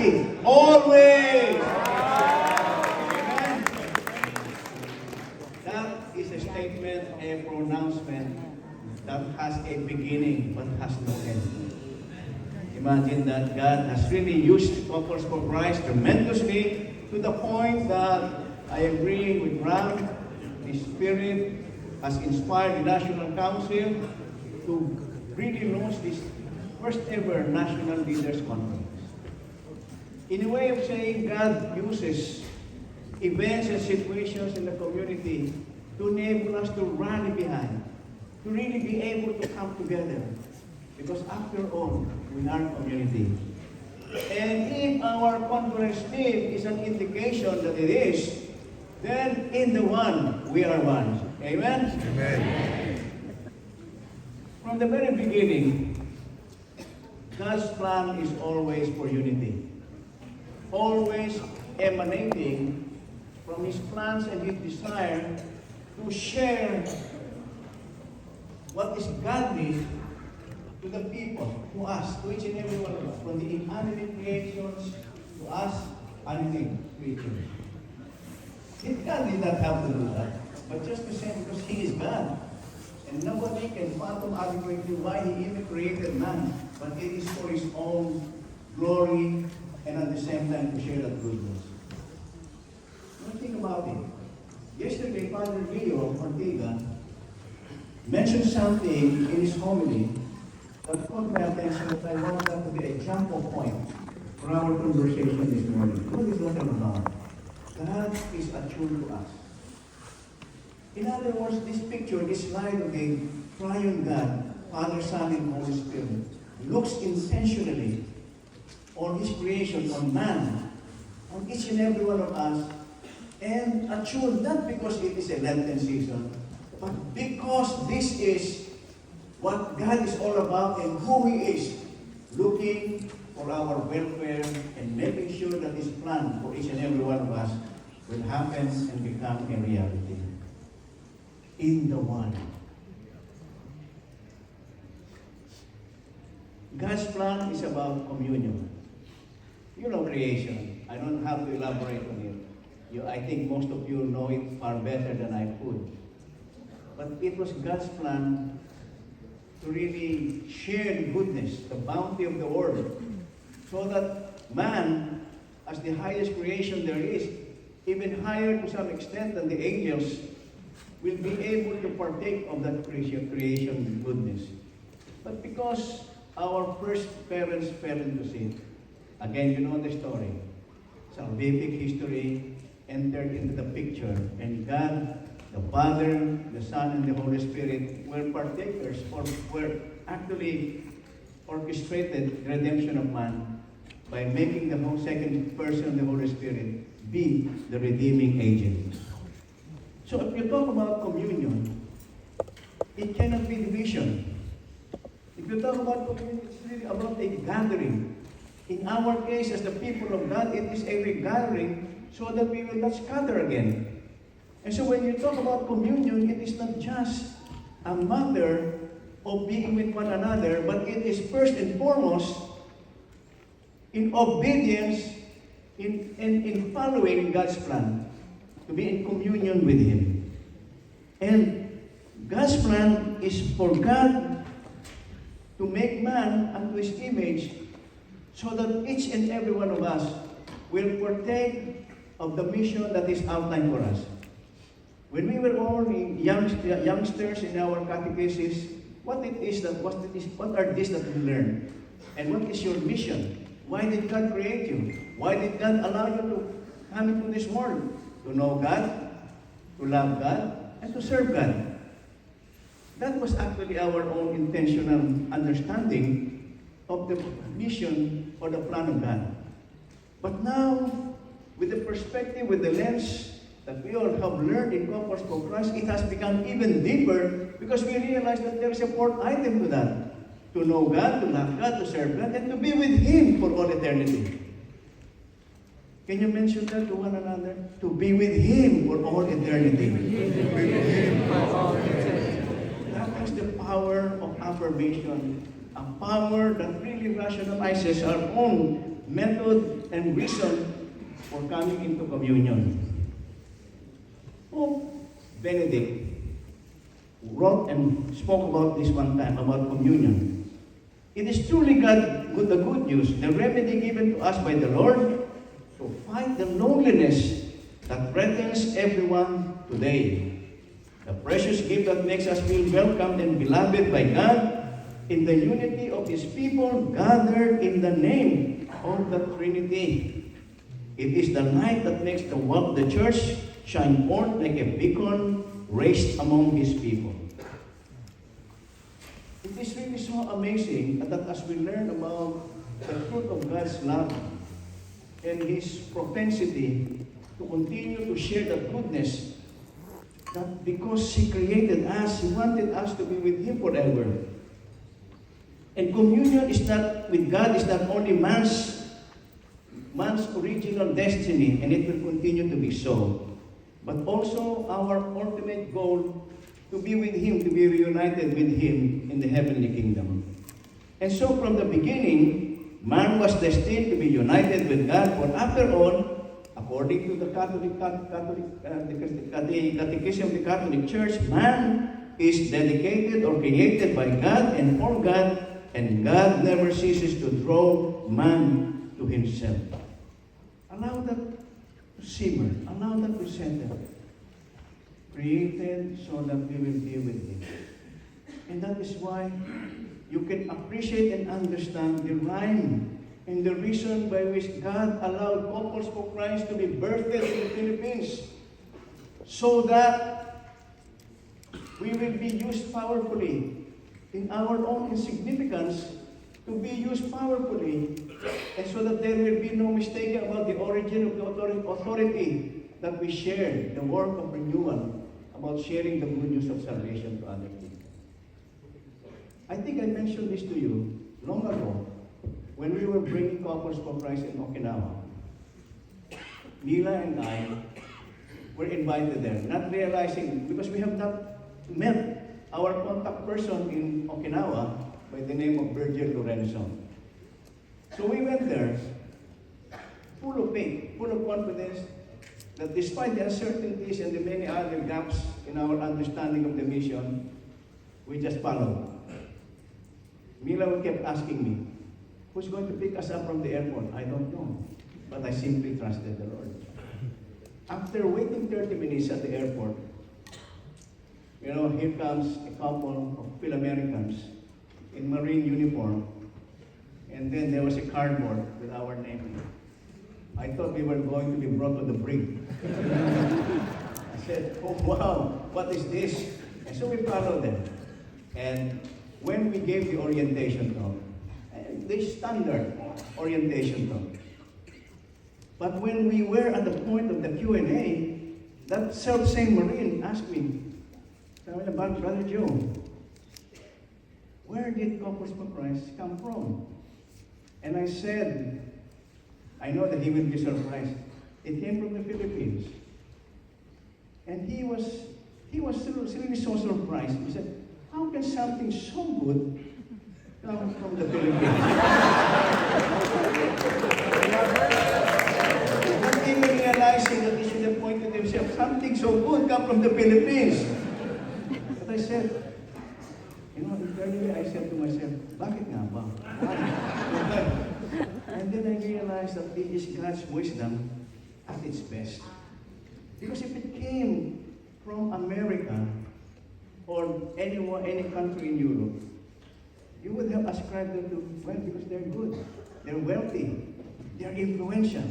godly always. Amen. That is a statement, a pronouncement that has a beginning but has no end. Imagine that God has really used Couples for Christ tremendously to the point that I agree with Ram, the Spirit has inspired the National Council to really launch this first ever National Leaders Conference. In a way of saying, God uses events and situations in the community to enable us to rally behind, to really be able to come together. Because after all, we are community. And if our conference name is an indication that it is, then in the one, we are one. Amen? Amen. From the very beginning, God's plan is always for unity. Always emanating from His plans and His desire to share what is godly to the people, to us, to each and every one of us, from the inanimate creations to us, animate creatures. God did not have to do that, but just the same because He is God. And nobody can fathom adequately why He even created man, but it is for His own glory and at the same time to share that goodness. Now think about it. Yesterday, Father Leo Ortega mentioned something in his homily that caught my attention that I want that to be a jump off point for our conversation this morning. What is that about? God is attuned to us. In other words, this picture, this slide of a triune God, Father, Son, and Holy Spirit, looks intentionally on His creation, on man, on each and every one of us, and attuned not because it is a Lenten season, but because this is what God is all about and who He is, looking for our welfare and making sure that His plan for each and every one of us will happen and become a reality. In the one. God's plan is about communion. You know creation. I don't have to elaborate on it. I think most of you know it far better than I could. But it was God's plan to really share the goodness, the bounty of the world, so that man, as the highest creation there is, even higher to some extent than the angels, will be able to partake of that creation goodness. But because our first parents fell into sin, again, you know the story. Salvific history entered into the picture, and God, the Father, the Son, and the Holy Spirit were partakers, or were actually orchestrated the redemption of man by making the whole second person of the Holy Spirit be the redeeming agent. So if you talk about communion, it cannot be division. If you talk about communion, it's really about a gathering. In our case, as the people of God, it is a regathering so that we will not scatter again. And so when you talk about communion, it is not just a matter of being with one another, but it is first and foremost in obedience, in following God's plan, to be in communion with Him. And God's plan is for God to make man unto His image, so that each and every one of us will partake of the mission that is outlined for us. When we were all youngsters in our catechesis, what are these that we learned? And what is your mission? Why did God create you? Why did God allow you to come into this world? To know God, to love God, and to serve God. That was actually our own intentional understanding of the mission or the plan of God. But now, with the perspective, with the lens that we all have learned in Couples for Christ, it has become even deeper because we realize that there is a fourth item to that. To know God, to love God, to serve God, and to be with Him for all eternity. Can you mention that to one another? To be with Him for all eternity. That was the power of affirmation. A power that really rationalizes our own method and reason for coming into communion. Pope Benedict wrote and spoke about this one time, about communion. It is truly the good news, the remedy given to us by the Lord to fight the loneliness that threatens everyone today. The precious gift that makes us feel welcomed and beloved by God in the unity of His people gathered in the name of the Trinity. It is the light that makes the church shine forth like a beacon raised among His people. It is really so amazing that as we learn about the truth of God's love and His propensity to continue to share the goodness, that because He created us, He wanted us to be with Him forever. And communion is not with God is not only man's original destiny, and it will continue to be so, but also our ultimate goal to be with Him, to be reunited with Him in the heavenly kingdom. And so from the beginning, man was destined to be united with God, for after all, according to the Catechism of the Catholic Church, man is dedicated or created by God and for God, and God never ceases to draw man to Himself. Allow that to simmer. Allow that to settle. Created so that we will be with Him. And that is why you can appreciate and understand the rhyme and the reason by which God allowed couples for Christ to be birthed in the Philippines, so that we will be used powerfully in our own insignificance, to be used powerfully, and so that there will be no mistake about the origin of the authority that we share, the work of renewal, about sharing the good news of salvation to other people. I think I mentioned this to you long ago when we were bringing couples for Christ in Okinawa. Mila and I were invited there, not realizing, because we have not met our contact person in Okinawa by the name of Virgil Lorenzo. So we went there full of faith, full of confidence, that despite the uncertainties and the many other gaps in our understanding of the mission, we just followed. Mila kept asking me, who's going to pick us up from the airport? I don't know, but I simply trusted the Lord. After waiting 30 minutes at the airport, here comes a couple of Phil-Americans in marine uniform, and then there was a cardboard with our name. I thought we were going to be brought to the brig. I said, oh wow, what is this? And so we followed them. And when we gave the orientation talk, the standard orientation talk, but when we were at the point of the Q&A, that self-same Marine asked me, Brother Joe, where did Couples for Christ come from? And I said, I know that he will be surprised. It came from the Philippines. And he was really so surprised. He said, how can something so good come from the Philippines? Not even realizing that he should have pointed himself, something so good come from the Philippines. But I said, internally I said to myself, bakit nga ba? Why? And then I realized that it is God's wisdom at its best. Because if it came from America or any country in Europe, you would have ascribed them to, because they're good, they're wealthy, they're influential.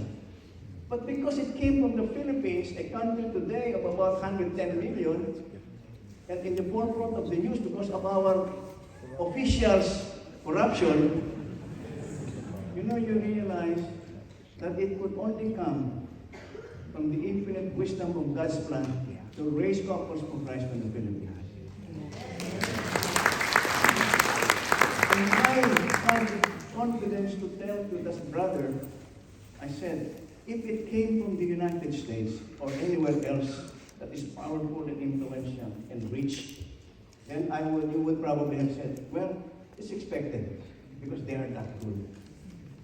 But because it came from the Philippines, a country today of about 110 million, and in the forefront of the news because of our officials' corruption, you realize that it could only come from the infinite wisdom of God's plan to raise couples for Christ in the Philippines. And I had confidence to tell to this brother, I said, if it came from the United States or anywhere else that is powerful and influential and rich, then you would probably have said, well, it's expected because they are that good.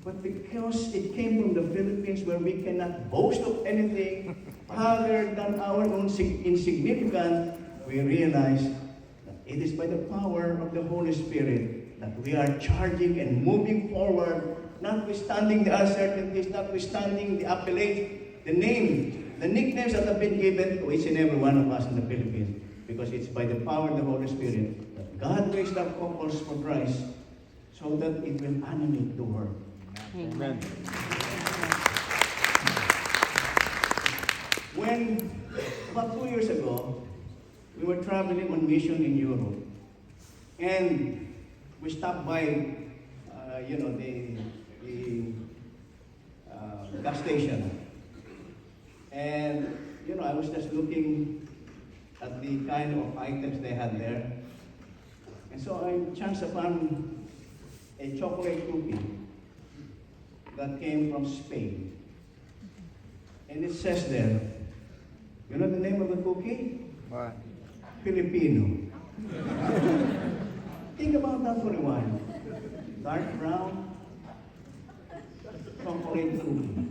But because it came from the Philippines where we cannot boast of anything other than our own insignificance, we realize that it is by the power of the Holy Spirit that we are charging and moving forward, notwithstanding the uncertainties, notwithstanding the appellate, the name, the nicknames that have been given to each and every one of us in the Philippines. Because it's by the power of the Holy Spirit that God raised up couples for Christ so that it will animate the world. Amen. When, about 2 years ago, we were traveling on mission in Europe. And we stopped by, the gas station. And, I was just looking at the kind of items they had there. And so I chanced upon a chocolate cookie that came from Spain. And it says there, you know the name of the cookie? What? Filipino. Think about that for a while. Dark brown, chocolate cookie.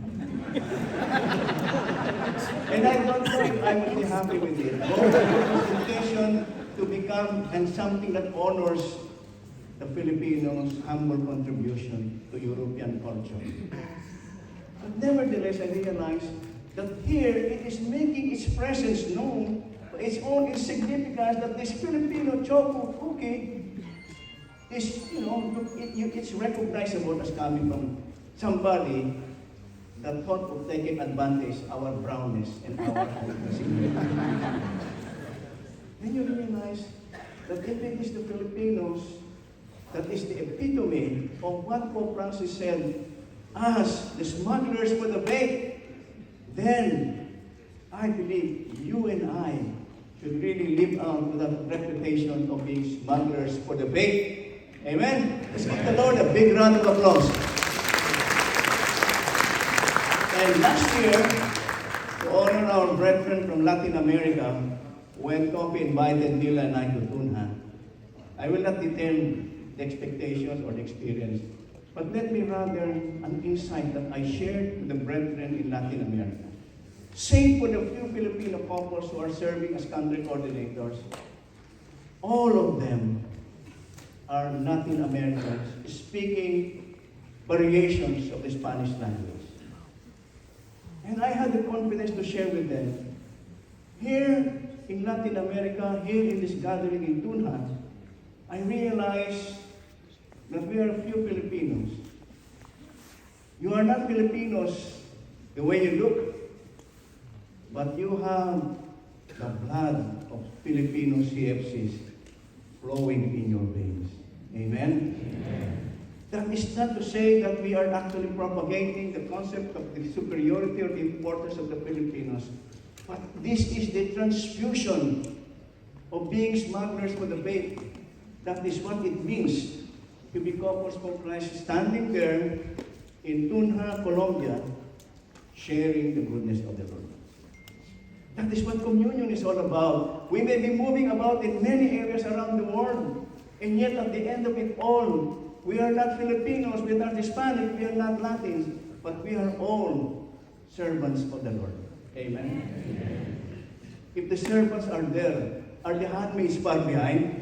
And I don't know if I would be happy with it. Both the presentation to become and something that honors the Filipinos' humble contribution to European culture. But nevertheless, I realized that here it is making its presence known, its own insignificance, that this Filipino choco cookie is, it's recognizable as coming from somebody that thought of taking advantage of our brownness and our insignificance. Then you realize that if it is the Filipinos that is the epitome of what Pope Francis said, as the smugglers for the faith, then I believe you and I should really live out to that reputation of being smugglers for the faith. Amen? Let's give the Lord a big round of applause. And last year, to honor our brethren from Latin America, when Kofi invited Nila and I to Tunha, I will not detail the expectations or the experience, but let me rather an insight that I shared with the brethren in Latin America. Save for the few Filipino couples who are serving as country coordinators, all of them are Latin Americans speaking variations of the Spanish language. And I had the confidence to share with them. Here in Latin America, here in this gathering in Tunha, I realized that we are a few Filipinos. You are not Filipinos the way you look, but you have the blood of Filipino CFCs flowing in your veins. Amen? Amen. That is not to say that we are actually propagating the concept of the superiority or the importance of the Filipinos, but this is the transfusion of being smugglers for the faith. That is what it means to be couples for Christ, standing there in Tunja, Colombia, sharing the goodness of the Lord. That is what communion is all about. We may be moving about in many areas around the world, and yet at the end of it all, we are not Filipinos, we are not Hispanic, we are not Latins, but we are all servants of the Lord. Amen? Amen. If the servants are there, are the handmaids far behind?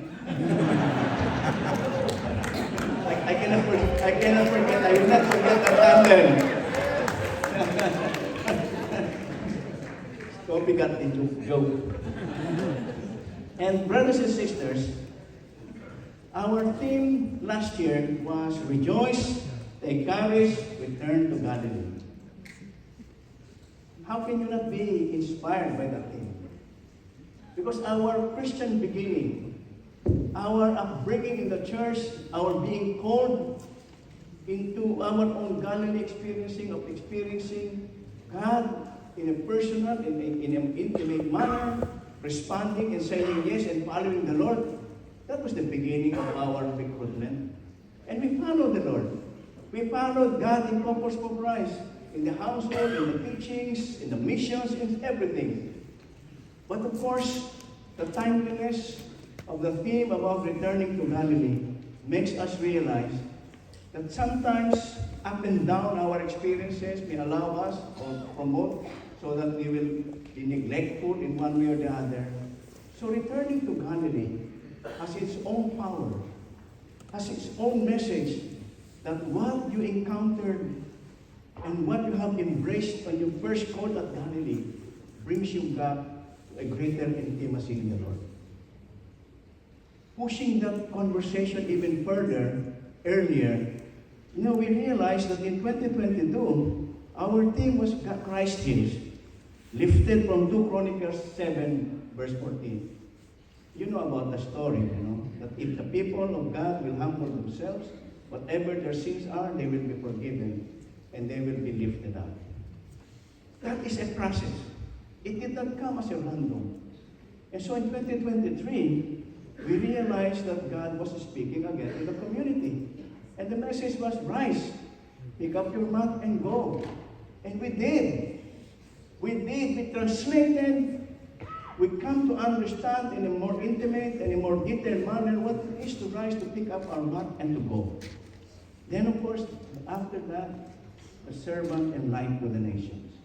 I cannot forget, I will not forget that tandem. Kobe got the joke. And brothers and sisters, our theme last year was Rejoice, Take Courage, Return to Galilee. How can you not be inspired by that theme? Because our Christian beginning, our upbringing in the church, our being called into our own Galilee experiencing God in a personal, in an intimate manner, responding and saying yes and following the Lord. That was the beginning of our recruitment. And we followed the Lord. We followed God in Couples for Christ, in the household, in the teachings, in the missions, in everything. But of course, the timeliness of the theme about returning to Galilee makes us realize that sometimes up and down our experiences may allow us or promote so that we will be neglectful in one way or the other. So returning to Galilee has its own power, has its own message, that what you encountered and what you have embraced when you first called at Galilee brings you back to a greater intimacy in the Lord. Pushing that conversation even further, earlier, we realized that in 2022, our theme was Christ Hymns, lifted from 2 Chronicles 7, verse 14. You know about the story, that if the people of God will humble themselves, whatever their sins are, they will be forgiven, and they will be lifted up. That is a process. It did not come as a random. And so in 2023, we realized that God was speaking again to the community. And the message was, rise, pick up your mat and go. And we did. We translated. We come to understand in a more intimate and a more detailed manner what it is to rise, to pick up our mat and to go. Then, of course, after that, the servant and light to the nations.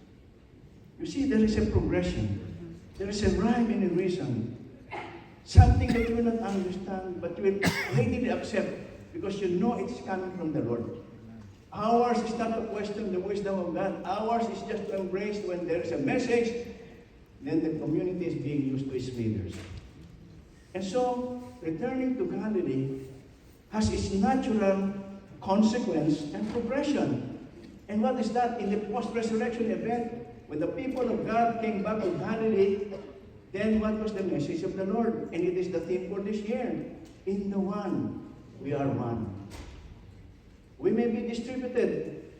You see, there is a progression. There is a rhyme and a reason. Something that you will not understand, but you will readily accept because you know it's coming from the Lord. Ours is not to question the wisdom of God. Ours is just to embrace when there is a message, then the community is being used to its leaders. And so, returning to Galilee has its natural consequence and progression. And what is that? In the post-resurrection event, when the people of God came back to Galilee, then what was the message of the Lord? And it is the theme for this year. In the one, we are one. We may be distributed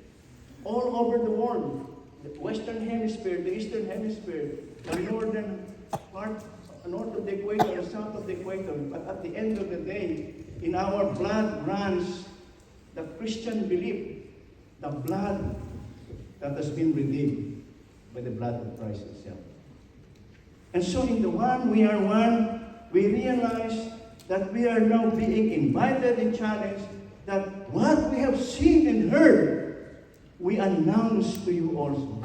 all over the world. The Western Hemisphere, the Eastern Hemisphere, the northern part, north of the equator, the south of the equator. But at the end of the day, in our blood runs the Christian belief, the blood that has been redeemed by the blood of Christ itself. And so in the one, we are one, we realize that we are now being invited and challenged that what we have seen and heard, we announce to you also.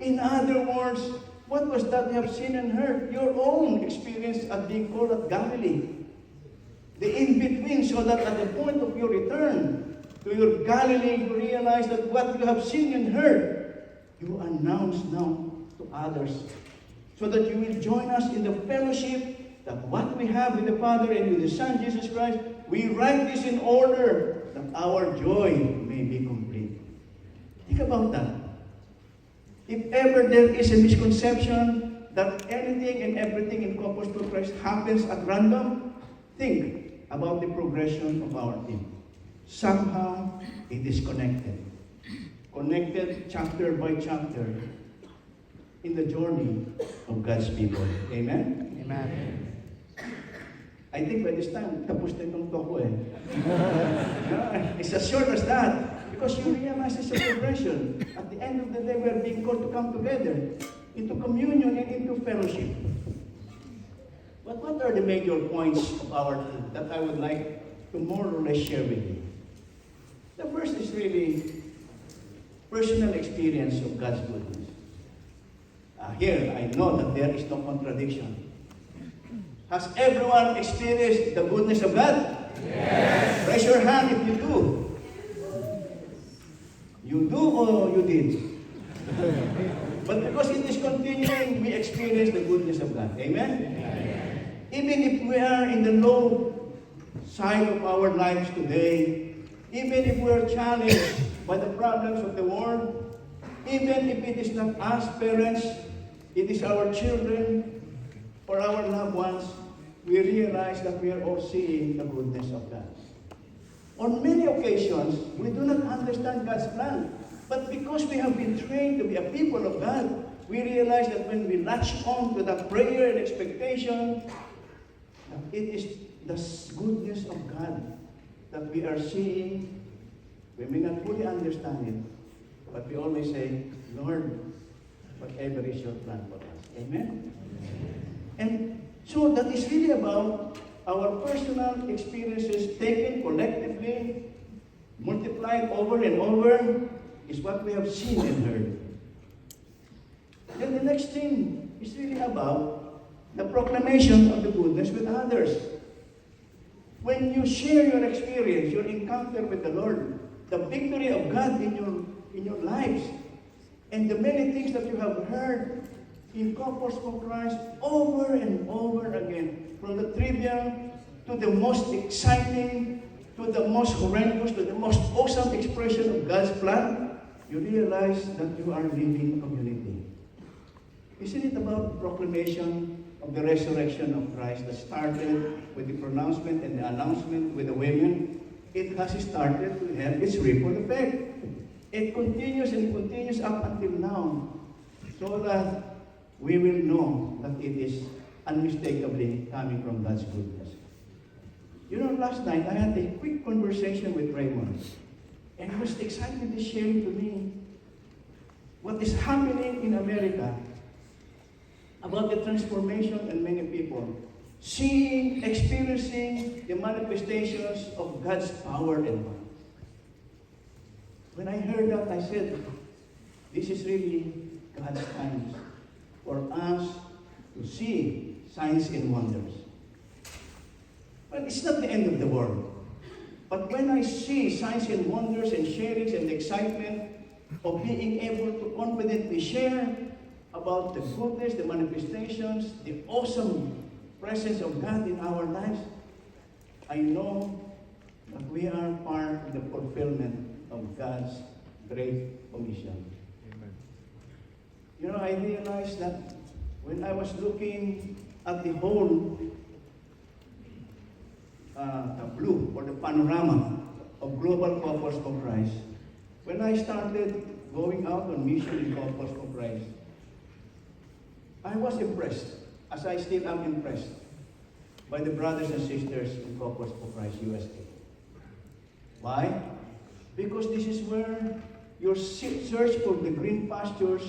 In other words, what was that we have seen and heard? Your own experience at being called at Galilee. The in-between, so that at the point of your return to your Galilee, you realize that what you have seen and heard, you announce now to others. So that you will join us in the fellowship that what we have with the Father and with the Son, Jesus Christ, we write this in order that our joy may be complete. Think about that. If ever there is a misconception that anything and everything in Corpus Christ happens at random, think about the progression of our team. Somehow, it is connected. Connected chapter by chapter in the journey of God's people. Amen? Amen. I think by this time, tapos na itong talk ko eh. It's as short as that. Because you realize it's a progression. At the end of the day, we are being called to come together into communion and into fellowship. But what are the major points of our team that I would like to more or less share with you? The first is really personal experience of God's goodness. Here, I know that there is no contradiction. Has everyone experienced the goodness of God? Yes. Raise your hand if you do. You do or you did? But because it is continuing, we experience the goodness of God. Amen? Amen? Even if we are in the low side of our lives today, even if we are challenged by the problems of the world, even if it is not us, parents, it is our children or our loved ones, we realize that we are all seeing the goodness of God. On many occasions, we do not understand God's plan. But because we have been trained to be a people of God, we realize that when we latch on to that prayer and expectation, it is the goodness of God that we are seeing. We may not fully understand it, but we always say, Lord, whatever is your plan for us. Amen? And so that is really about our personal experiences taken collectively multiplied over and over, is what we have seen and heard. Then the next thing is really about the proclamation of the goodness with others. When you share your experience, your encounter with the Lord, the victory of God in your lives, and the many things that you have heard in Couples for Christ over and over again, from the trivial to the most exciting, to the most horrendous, to the most awesome expression of God's plan, you realize that you are living community. Isn't it about proclamation of the resurrection of Christ that started with the pronouncement and the announcement with the women? It has started to have its ripple effect. It continues and continues up until now, so that we will know that it is unmistakably coming from God's goodness. You know, last night I had a quick conversation with Raymond, and he was excitedly sharing to me what is happening in America about the transformation in many people, seeing, experiencing the manifestations of God's power and might. When I heard that, I said, this is really God's times for us to see signs and wonders. But it's not the end of the world. But when I see signs and wonders and sharings and the excitement of being able to confidently share about the goodness, the manifestations, the awesome presence of God in our lives, I know that we are part of the fulfillment of God's great commission. Amen. You know, I realized that when I was looking at the whole blue or the panorama of global Couples for Christ, when I started going out on mission in Couples for Christ, I was impressed, as I still am impressed, by the brothers and sisters in Couples for Christ USA. Why? Because this is where your search for the green pastures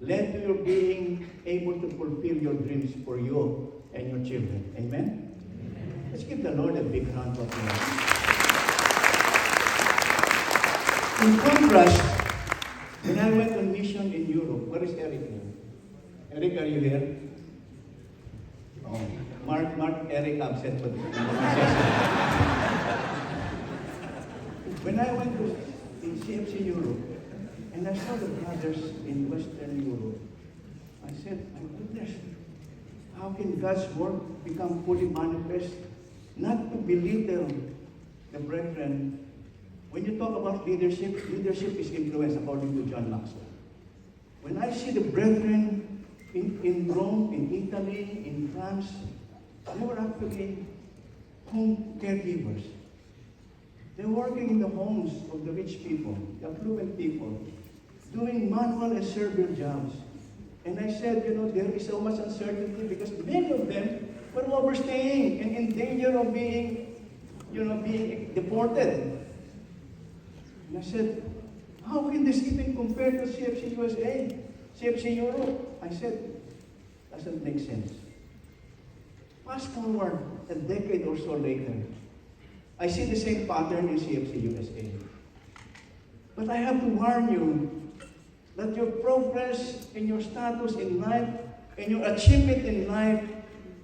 led to your being able to fulfill your dreams for you and your children. Amen? Let's give the Lord a big round of applause. In contrast, when I went on mission in Europe, where is Eric now? Eric, are you here? Oh, Mark, Eric absent for the When I went to in CFC Europe, and I saw the brothers in Western Europe, I said, my goodness, how can God's work become fully manifest? Not to belittle the brethren. When you talk about leadership, leadership is influence, according to John Maxwell. When I see the brethren in Rome, in Italy, in France, they were actually home caregivers. They're working in the homes of the rich people, the affluent people, doing manual and servile jobs. And I said, you know, there is so much uncertainty because many of them were overstaying and in danger of being deported. And I said, how can this even compare to CFC USA, CFC Europe? I said, doesn't make sense. Fast forward a decade or so later, I see the same pattern in CFC USA. But I have to warn you that your progress and your status in life and your achievement in life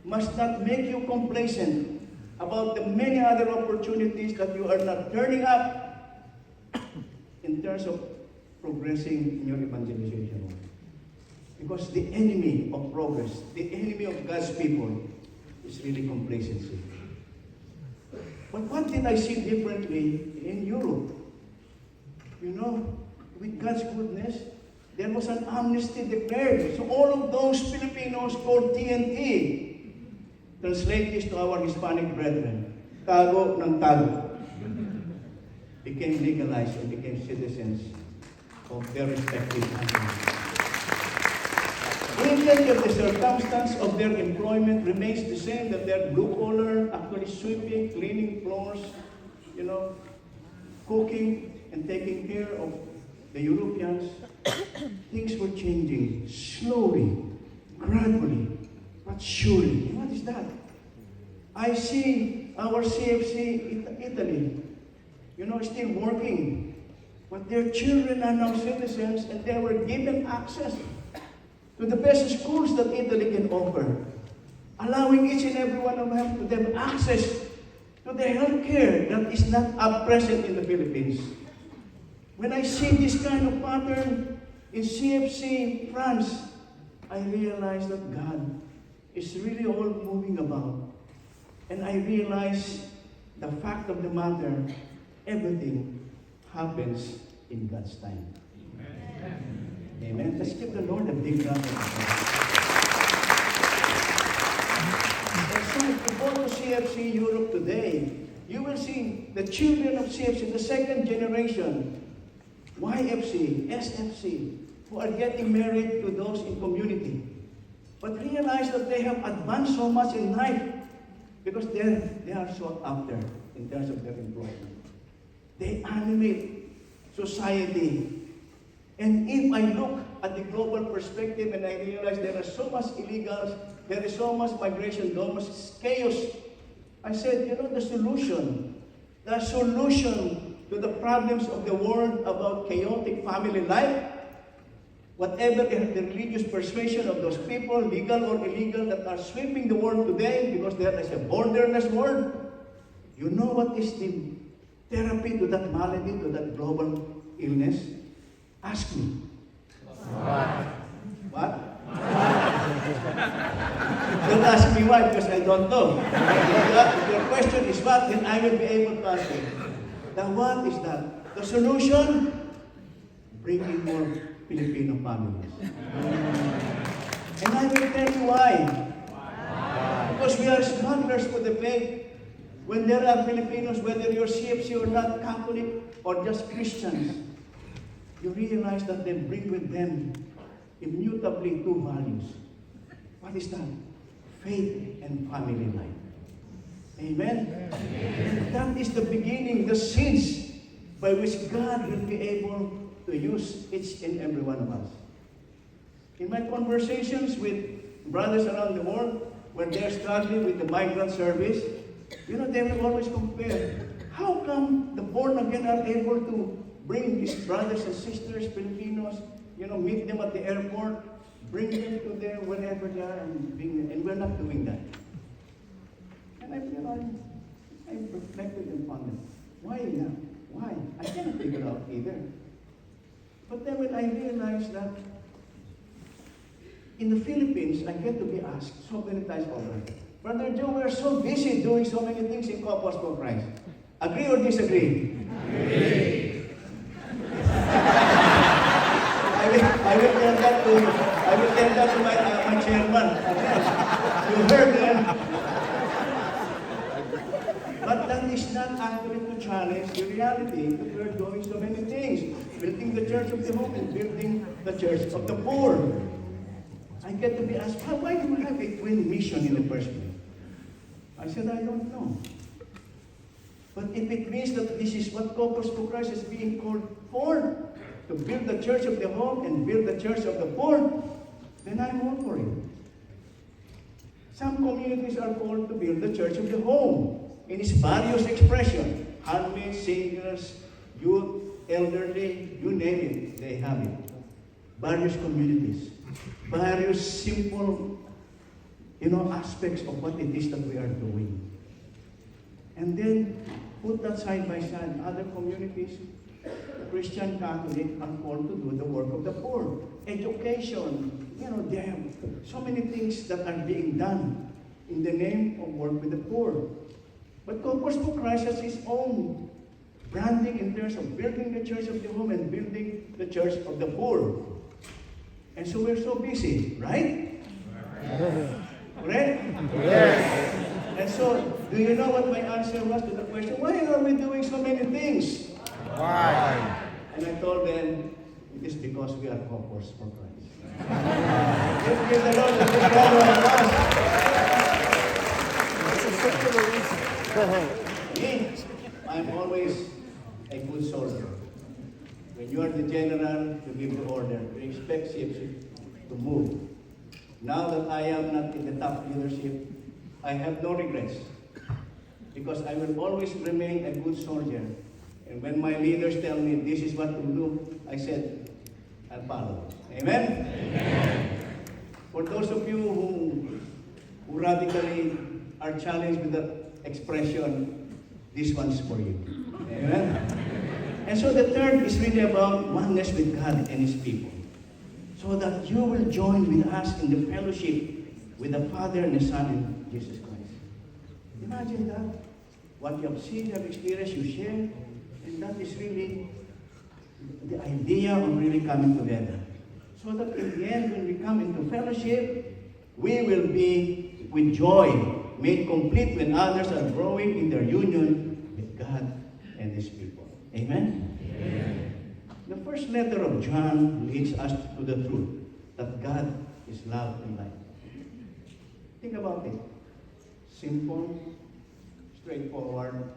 must not make you complacent about the many other opportunities that you are not turning up in terms of progressing in your evangelization. Because the enemy of progress, the enemy of God's people, is really complacency. But what did I see differently in Europe? You know, with God's goodness, there was an amnesty declared. So all of those Filipinos called TNT, translate this to our Hispanic brethren, tago ng tago, became legalized and became citizens of their respective countries. Even if the circumstance of their employment remains the same, that they're blue collar, actually sweeping, cleaning floors, you know, cooking and taking care of the Europeans, things were changing slowly, gradually, but surely. And what is that? I see our CFC Italy still working. But their children are now citizens and they were given access to the best schools that Italy can offer, allowing each and every one of them access to the health care that is not up present in the Philippines. When I see this kind of pattern in CFC France, I realize that God is really all moving about. And I realize the fact of the matter, everything happens in God's time. Amen. Amen. Let's give the Lord a big round of applause. And so if you go to CFC Europe today, you will see the children of CFC, the second generation, YFC, SFC, who are getting married to those in community. But realize that they have advanced so much in life because they are sought after in terms of their employment. They animate society. And if I look at the global perspective and I realize there are so much illegals, there is so much migration, so much chaos, I said, the solution to the problems of the world about chaotic family life, whatever the religious persuasion of those people, legal or illegal, that are sweeping the world today because there is a borderless world, you know what is the therapy to that malady, to that global illness? Ask me. What? Don't ask me why, because I don't know. If your question is what, then I will be able to answer. The what is that? The solution? Bring in more Filipino families. And I will tell you why. Because we are smugglers for the faith. When there are Filipinos, whether you're CFC or not, Catholic or just Christians, you realize that they bring with them immutably two values. What is that? Faith and family life. Amen? Amen. That is the beginning, the seeds by which God will be able to use each and every one of us. In my conversations with brothers around the world, when they're struggling with the migrant service, they will always compare. How come the born again are able to bring these brothers and sisters, Filipinos, meet them at the airport, bring them to there wherever they are, and we're not doing that. And I reflected upon them. Why not? Why? I cannot figure out either. But then when I realized that in the Philippines, I get to be asked so many times over, Brother Joe, we're so busy doing so many things in Corpus for Christ. Agree or disagree? Agree. I will tell that to my chairman. You heard them. But that is not accurate to challenge the reality that we are doing so many things. Building the church of the home and building the church of the poor. I get to be asked, why do we have a twin mission in the first place? I said, I don't know. But if it means that this is what Corpus for Christ is being called for, to build the church of the home and build the church of the poor, then I'm all for it. Some communities are called to build the church of the home in its various expressions. Handmaids, singers, youth, elderly, you name it, they have it. Various communities, various simple, aspects of what it is that we are doing. And then put that side by side. Other communities, Christian, Catholic, are called to do the work of the poor. Education, they have so many things that are being done in the name of work with the poor. But Corpus for Christ has its own branding in terms of building the church of the home and building the church of the poor. And so we're so busy, right? Correct? Yes. And so, do you know what my answer was to the question? Why are we doing so many things? Why? And I told them, it is because we are Corpus for Christ. Give the Lord a big round of applause. Me, I'm always a good soldier. When you are the general, you give the order. You expect CFC to move. Now that I am not in the top leadership, I have no regrets. Because I will always remain a good soldier And when my leaders tell me this is what to do, I said, I'll follow. Amen? Amen. For those of you who radically are challenged with the expression, this one's for you. Amen? And so the third is really about oneness with God and His people. So that you will join with us in the fellowship with the Father and the Son and Jesus Christ. Imagine that. What you have seen, you have experienced, you share. And that is really the idea of really coming together. So that in the end, when we come into fellowship, we will be with joy, made complete when others are growing in their union with God and His people. Amen? Amen. The first letter of John leads us to the truth that God is love and light. Think about it. Simple, straightforward,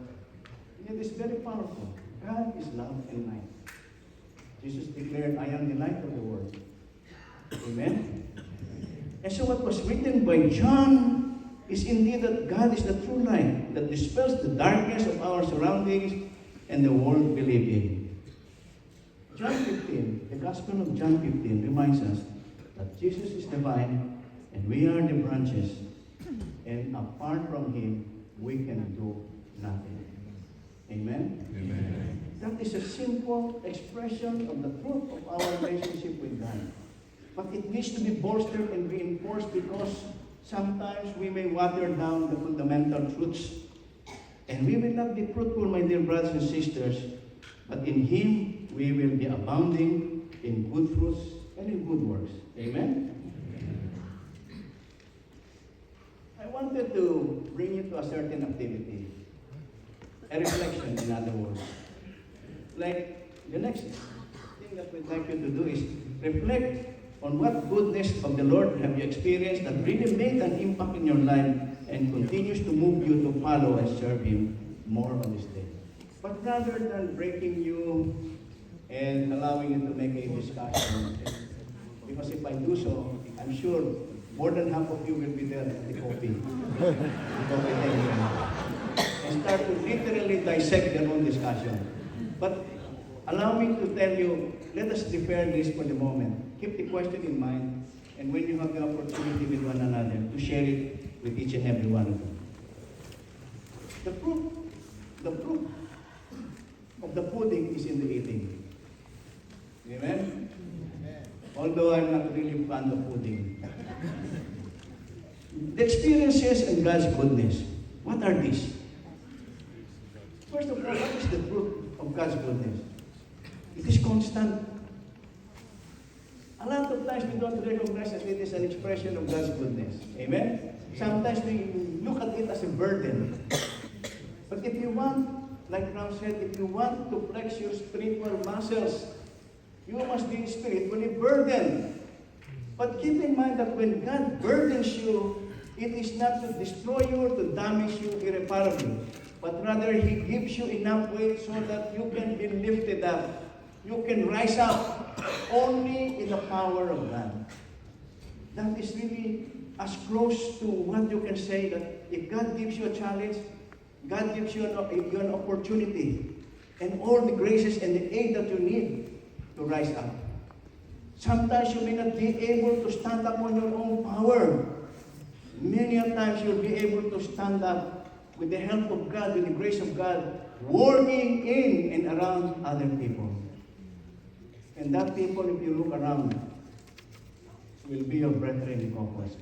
yet it's very powerful. God is love and light. Jesus declared, I am the light of the world. Amen? And so what was written by John is indeed that God is the true light that dispels the darkness of our surroundings and the world we live in. John 15, the Gospel of John 15 reminds us that Jesus is the vine and we are the branches, and apart from Him, we can do nothing. Amen? Amen. That is a simple expression of the truth of our relationship with God. But it needs to be bolstered and reinforced because sometimes we may water down the fundamental truths. And we will not be fruitful, my dear brothers and sisters, but in Him we will be abounding in good fruits and in good works. Amen? I wanted to bring you to a certain activity. A reflection, in other words. Like, the next thing that we'd like you to do is reflect on what goodness of the Lord have you experienced that really made an impact in your life and continues to move you to follow and serve Him more on this day. But rather than breaking you and allowing you to make a discussion, because if I do so, I'm sure more than half of you will be there at the coffee. And start to literally dissect their own discussion. But allow me to tell you, let us defer this for the moment. Keep the question in mind, and when you have the opportunity with one another, to share it with each and every one of you. The proof of the pudding is in the eating. Amen? Although I'm not really fond of pudding. The experiences and God's goodness, what are these? First of all, what is the fruit of God's goodness? It is constant. A lot of times we don't recognize that it is an expression of God's goodness. Amen? Sometimes we look at it as a burden. But if you want, like Ram said, if you want to flex your spiritual muscles, you must be spiritually burdened. But keep in mind that when God burdens you, it is not to destroy you or to damage you irreparably, but rather He gives you enough weight so that you can be lifted up. You can rise up only in the power of God. That is really as close to what you can say that if God gives you a challenge, God gives you an opportunity and all the graces and the aid that you need to rise up. Sometimes you may not be able to stand up on your own power. Many a times you'll be able to stand up with the help of God, with the grace of God, working in and around other people. And that people, if you look around, will be your brethren in conquest.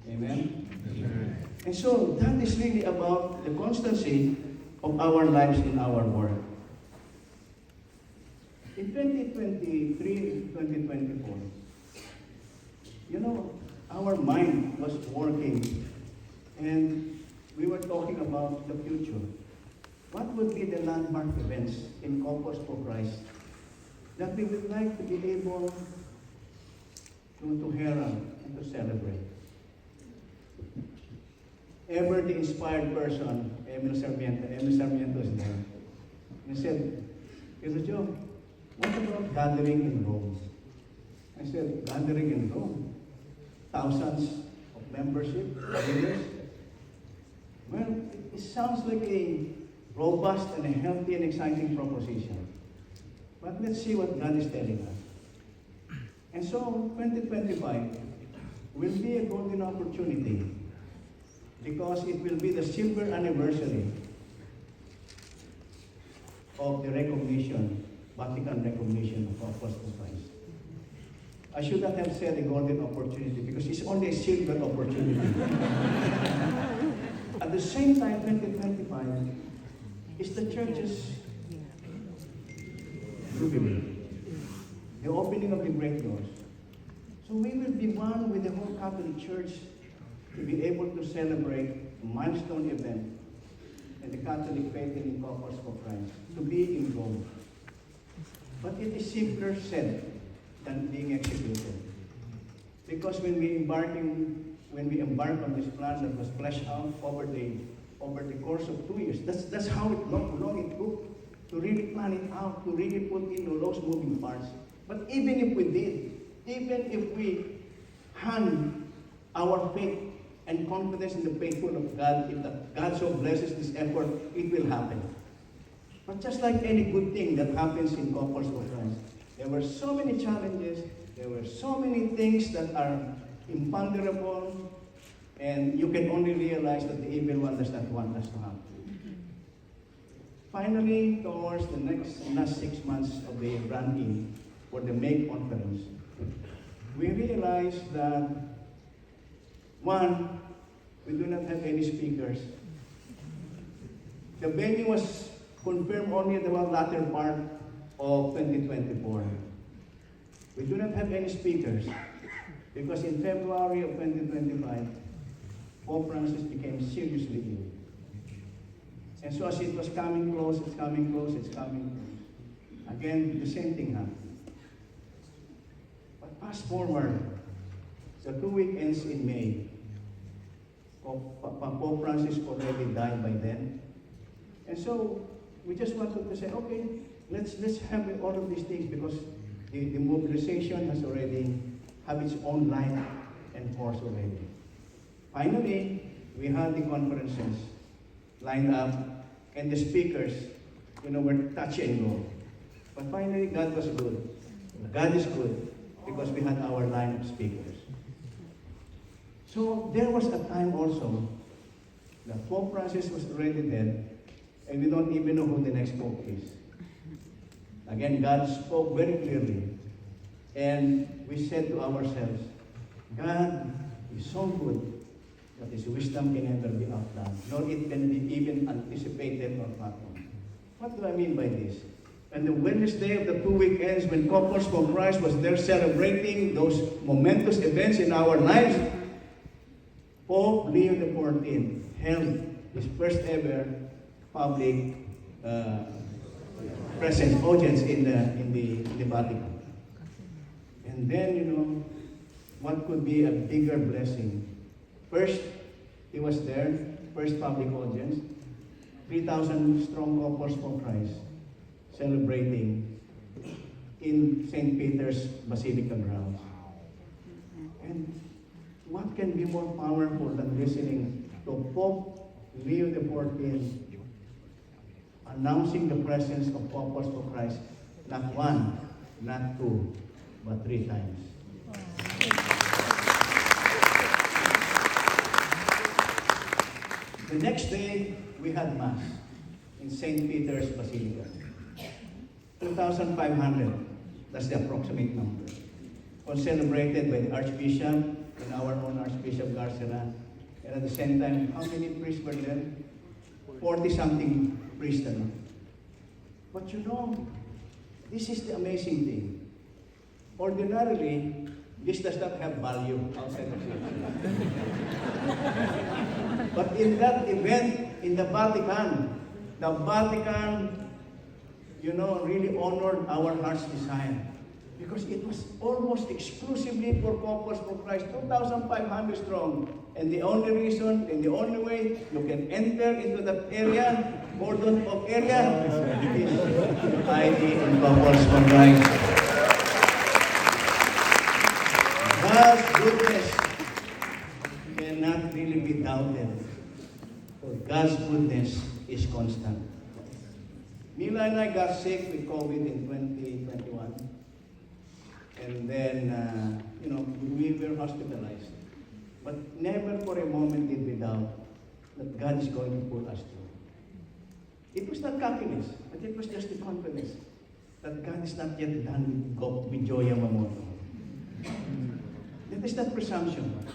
Amen? Amen? And so that is really about the constancy of our lives in our work. In 2023, 2024, our mind was working and we were talking about the future. What would be the landmark events in Compass for Christ that we would like to be able to herald and to celebrate? Ever the inspired person, Emil Sarmiento is there. He said, Brother Joe, what about gathering in Rome? I said, gathering in Rome? Thousands of membership, leaders? Well, it sounds like a robust and a healthy and exciting proposition. But let's see what God is telling us. And so 2025 will be a golden opportunity because it will be the silver anniversary of the recognition, Vatican recognition of Apostle Christ. I should not have said a golden opportunity because it's only a silver opportunity. At the same time, 2025 is the church's jubilee, the opening of the great doors. So we will be one with the whole Catholic Church to be able to celebrate a milestone event in the Catholic faith and in Corpus for Christ, to be in Rome. But it is simpler said than being executed. Because when we embark on this plan that was fleshed out over the course of 2 years, that's how long it took to really plan it out, to really put in all those moving parts. But even if we did, even if we hand our faith and confidence in the faithful of God, if God so blesses this effort, it will happen. But just like any good thing that happens in Corpus for Christ, there were so many challenges, there were so many things that are imponderable, and you can only realize that the evil one does not want us to happen. Finally, towards the last 6 months of the run-in for the May conference, we realized that, one, we do not have any speakers. The venue was confirmed only at the latter part of 2024. We do not have any speakers because in February of 2025, Pope Francis became seriously ill. And so as it was coming close, again, the same thing happened. But fast forward, the 2 weekends in May, Pope Francis already died by then. And so we just wanted to say, okay, let's have all of these things because the mobilization has already have its own life and force already. Finally, we had the conferences lined up and the speakers, were touch and go. But finally, God was good. God is good because we had our line of speakers. So there was a time also that Pope Francis was already dead and we don't even know who the next Pope is. Again, God spoke very clearly. And we said to ourselves, God is so good that His wisdom can never be outdone, nor it can be even anticipated or fathomed. What do I mean by this? And the Wednesday of the 2 weekends when Corpus for Christ was there celebrating those momentous events in our lives, Pope Leo XIV held his first ever public presence audience in the Vatican. And then, what could be a bigger blessing? First, he was there, first public audience, 3,000 strong Corpus for Christ, celebrating in St. Peter's Basilica grounds. And what can be more powerful than listening to Pope Leo XIV announcing the presence of Corpus for Christ, not one, not two, but 3 times. The next day, we had Mass in St. Peter's Basilica. 2,500, that's the approximate number, was celebrated by the Archbishop and our own Archbishop Garcera. And at the same time, how many priests were there? 40-something priests. But this is the amazing thing. Ordinarily, this does not have value outside of church. But in that event in the Vatican, really honored our heart's desire. Because it was almost exclusively for Corpus for Christ, 2,500 strong. And the only reason, and the only way you can enter into that area, cordon of area, is ID and Corpus for Christ. God's goodness cannot really be doubted. For God's goodness is constant. Mila and I got sick with COVID in 2021. And then, we were hospitalized. But never for a moment did we doubt that God is going to pull us through. It was not cockiness, but it was just the confidence that God is not yet done with Joy Yamamoto. That is not presumption,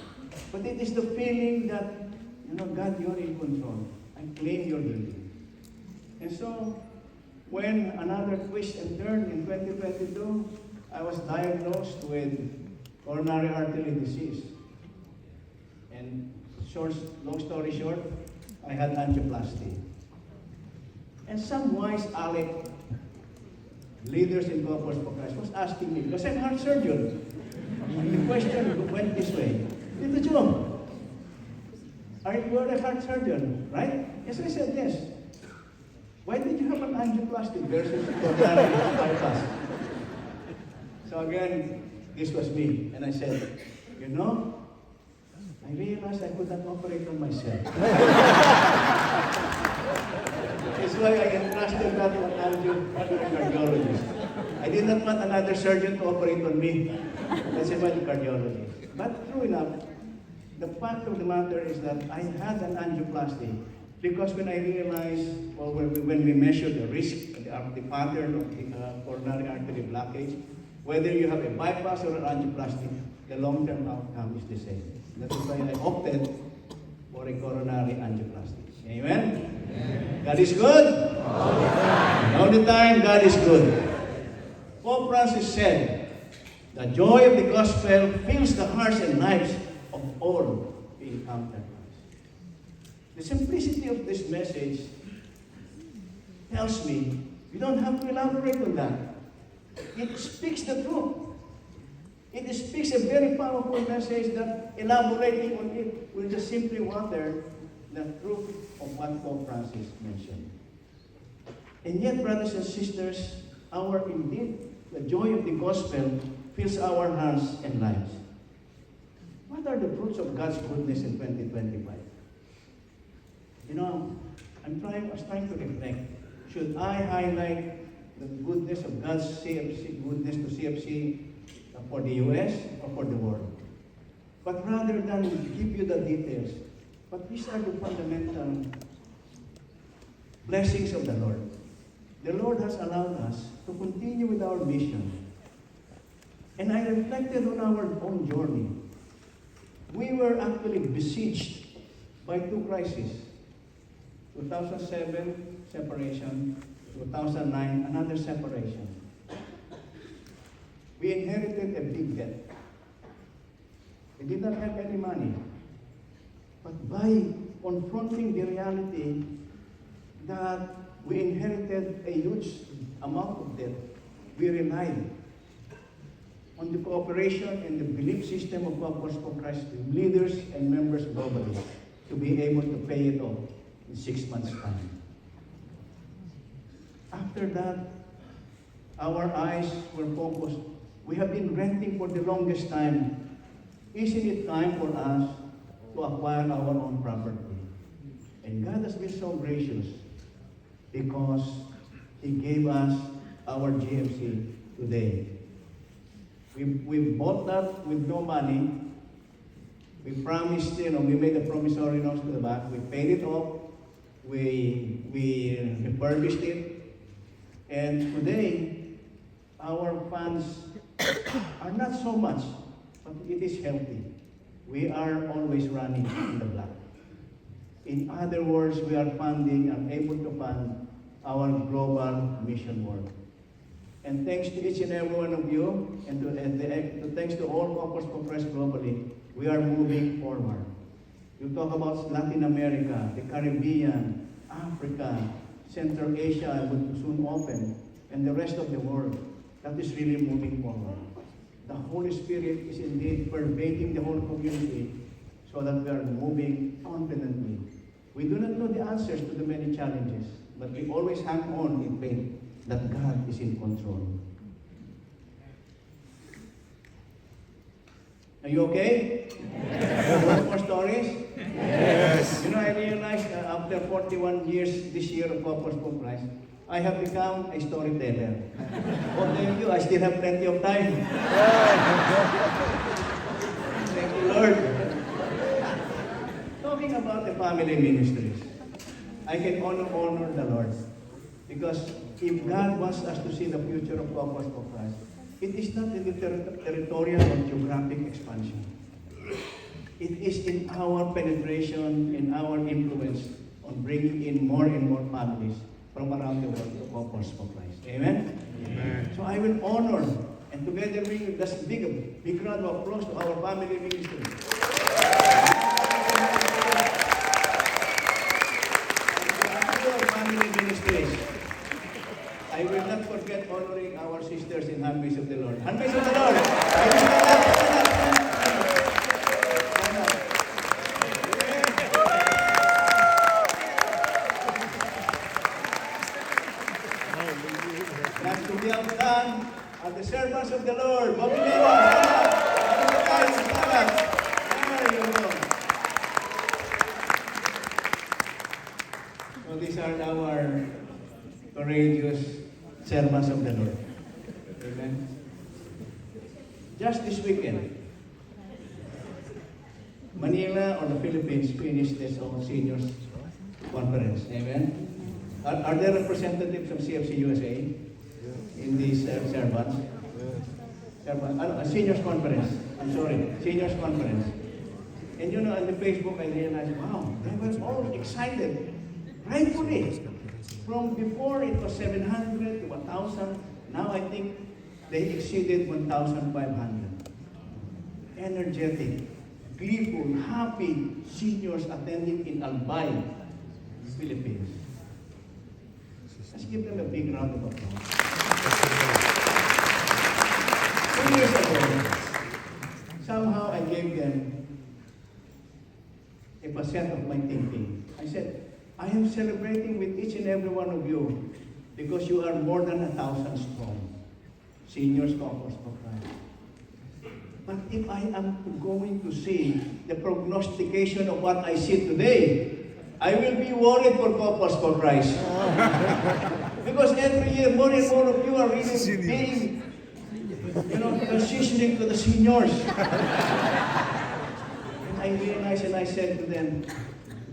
but it is the feeling that, God, you're in control. I claim your healing. And so, when another twist and turn in 2022, I was diagnosed with coronary artery disease. And long story short, I had angioplasty. And some wise Alec leaders in Corpus for Christ was asking me, because I'm a heart surgeon. The question went this way, Tito Joe, are you a heart surgeon, right? Yes, I said yes. Why did you have an angioplasty versus coronary bypass? So again, this was me. And I said, I realized I could not operate on myself. That's why I entrusted that to another cardiologist. I did not want another surgeon to operate on me. That's why the cardiologist. But true enough, the fact of the matter is that I had an angioplasty because when I realized, or when we measured the risk, the pattern of the coronary artery blockage, whether you have a bypass or an angioplasty, the long-term outcome is the same. That's why I opted for a coronary angioplasty. Amen? Amen. God is good? All the time, God is good. Pope Francis said, the joy of the gospel fills the hearts and lives of all who encounter Christ. The simplicity of this message tells me we don't have to elaborate on that. It speaks the truth. It speaks a very powerful message that elaborating on it will just simply water the truth of what Pope Francis mentioned. And yet, brothers and sisters, the joy of the gospel fills our hearts and lives. What are the fruits of God's goodness in 2025? I was trying to reflect. Should I highlight the goodness of God's goodness to CFC for the U.S. or for the world? But rather than give you the details, but these are the fundamental blessings of the Lord. The Lord has allowed us to continue with our mission. And I reflected on our own journey. We were actually besieged by two crises. 2007, separation. 2009, another separation. We inherited a big debt. We did not have any money. But by confronting the reality that we inherited a huge amount of debt, we relied on the cooperation and the belief system of Corpus for Christ leaders and members globally to be able to pay it off in 6 months' time. After that, our eyes were focused. We have been renting for the longest time. Isn't it time for us to acquire our own property? And God has been so gracious because He gave us our GMC today. We bought that with no money. We promised, we made a promissory note to the bank. We paid it off. We refurbished it. And today, our funds are not so much, but it is healthy. We are always running in the black. In other words, we are funding and able to fund our global mission work. And thanks to each and every one of you, and thanks to all Corpus for Christ globally, we are moving forward. You talk about Latin America, the Caribbean, Africa, Central Asia will soon open, and the rest of the world. That is really moving forward. The Holy Spirit is indeed pervading the whole community so that we are moving confidently. We do not know the answers to the many challenges, but we always hang on in faith that God is in control. Are you okay? Yes. More stories? Yes. I realized after 41 years this year of Corpus for Christ, I have become a storyteller. Oh, thank you. I still have plenty of time. Thank you, Lord. Talking about the family ministries, I can honor the Lord. Because if God wants us to see the future of Purpose for Christ, it is not in the territorial or geographic expansion. It is in our penetration, in our influence on bringing in more and more families from around the world to Purpose for Christ. Amen? Amen. So I will honor and together bring this big round of applause to our family ministry. Family ministries. I will not forget honoring our sisters in Handmaids of the Lord. Handmaids of the Lord! I will Last to be outdone are the servants of the Lord. Bobby Mela, there you go. So these are our courageous servants of the Lord. Amen. Just this weekend, Manila or the Philippines finished this seniors conference. Amen. Are there representatives from CFC USA in these servants? Seniors conference. I'm sorry, seniors conference. And you know, on the Facebook, I realized, wow, they were all excited, rightfully. From before it was 700 to 1,000, now I think they exceeded 1,500. Energetic, gleeful, happy seniors attending in Albay, Philippines. Let's give them a big round of applause. 2 years ago, somehow I gave them a percent of my thinking. I said, I am celebrating with each and every one of you because you are more than 1,000 strong. Seniors Purpose for Christ. But if I am going to see the prognostication of what I see today, I will be worried for Purpose for Christ. Because every year, more and more of you are really being, transitioning to the seniors. And I realized and I said to them,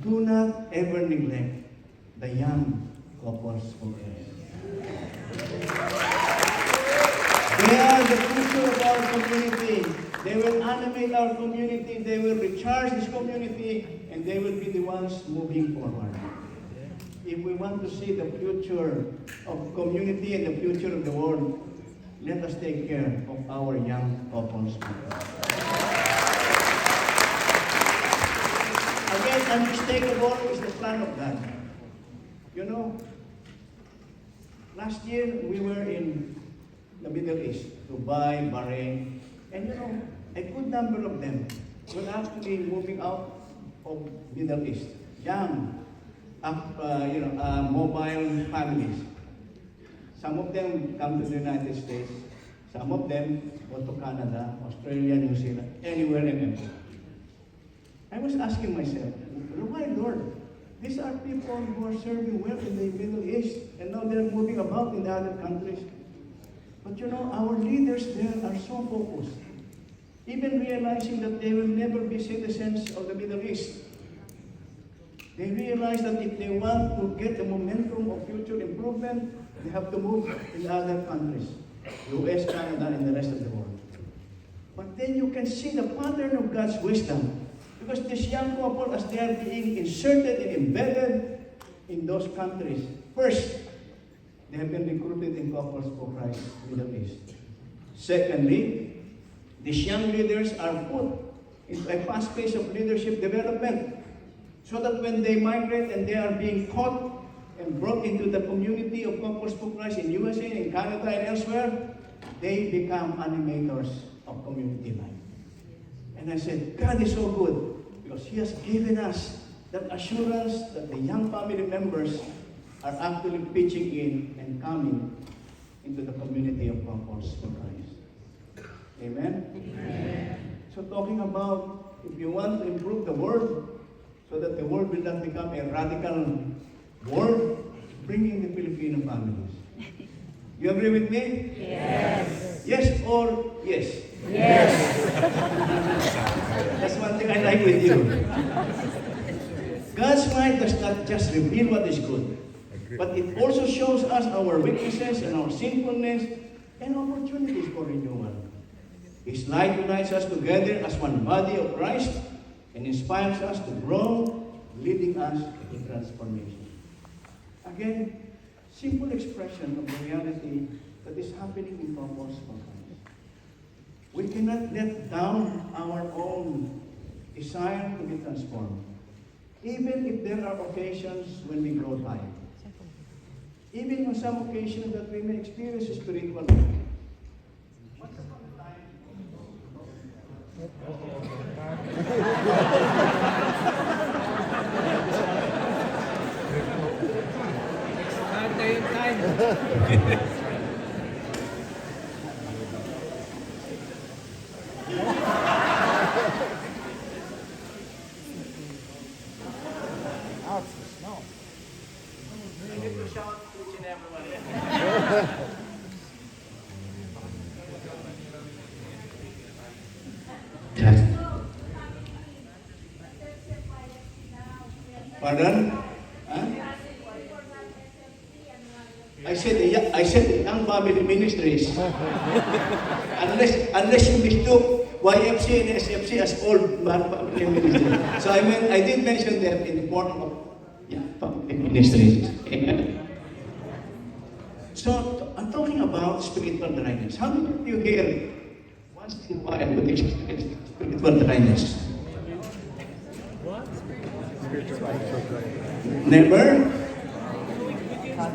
do not ever neglect the young Purpose for Christ. They are the future of our community. They will animate our community. They will recharge this community. And they will be the ones moving forward. If we want to see the future of community and the future of the world, let us take care of our young Purpose. Again, unmistakable is the plan of God. You know, last year we were in the Middle East, Dubai, Bahrain, and you know, a good number of them were actually moving out of Middle East, young, mobile families. Some of them come to the United States. Some of them go to Canada, Australia, New Zealand, anywhere and everywhere. I was asking myself, why, Lord? These are people who are serving well in the Middle East, and now they're moving about in the other countries. But you know, our leaders there are so focused, even realizing that they will never be citizens of the Middle East. They realize that if they want to get the momentum of future improvement, they have to move in other countries, US, Canada, and the rest of the world. But then you can see the pattern of God's wisdom. Because these young couple, as they are being inserted and embedded in those countries, first, they have been recruited in Purpose for Christ, Middle East. Secondly, these young leaders are put into a fast pace of leadership development so that when they migrate and they are being taught and brought into the community of Purpose for Christ in USA, in Canada, and elsewhere, they become animators of community life. And I said, God is so good because He has given us that assurance that the young family members are actually pitching in and coming into the community of Purpose for Christ. Amen? Amen. So talking about if you want to improve the world so that the world will not become a radical world, bringing the Filipino families. You agree with me? Yes. Yes or yes? Yes. That's one thing I like with you. God's light does not just reveal what is good, but it also shows us our weaknesses and our sinfulness and opportunities for renewal. His light unites us together as one body of Christ and inspires us to grow, leading us to transformation. Again, simple expression of the reality that is happening in purpose for Christ. We cannot let down our own desire to be transformed, even if there are occasions when we grow tired. Even on some occasions that we may experience spiritual life. Once upon a time, Out the snow. I need to shout to each and everyone. Pardon? Huh? I said young family ministries. unless you mistook YFC and SFC as old family ministries. So I did mention them in the form of young family ministries. Amen. So I'm talking about spiritual dryness. How many of you here once in a while would experience spiritual dryness? Never?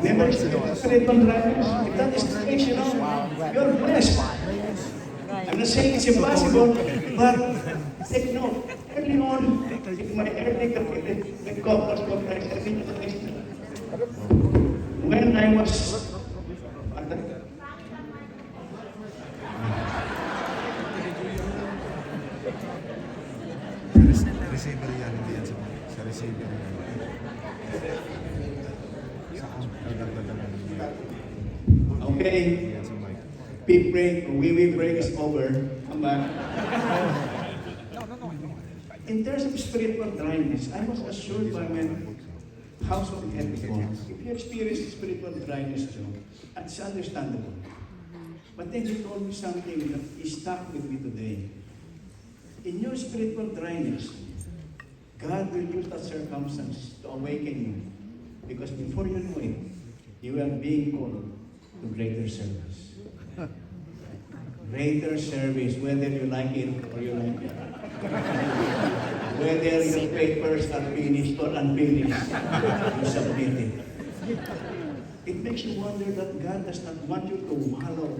Never experienced spiritual dryness? If that is the case, you're blessed. I'm not saying it's impossible, but take note. Early on, in my early career, when I was Receiver yan, hindi yan sa receiver yan. okay, Yan sa mic. beep break, wee break is over. Come back. In terms of spiritual dryness, I was assured by my household head before, if you experience spiritual dryness too, it's understandable. But then he told me something that is stuck with me today. In your spiritual dryness, God will use that circumstance to awaken you. Because before you know it, you are being called to greater service. Greater service, whether you like it or you like it. Whether your papers are finished or unfinished, you submit it. It makes you wonder that God does not want you to wallow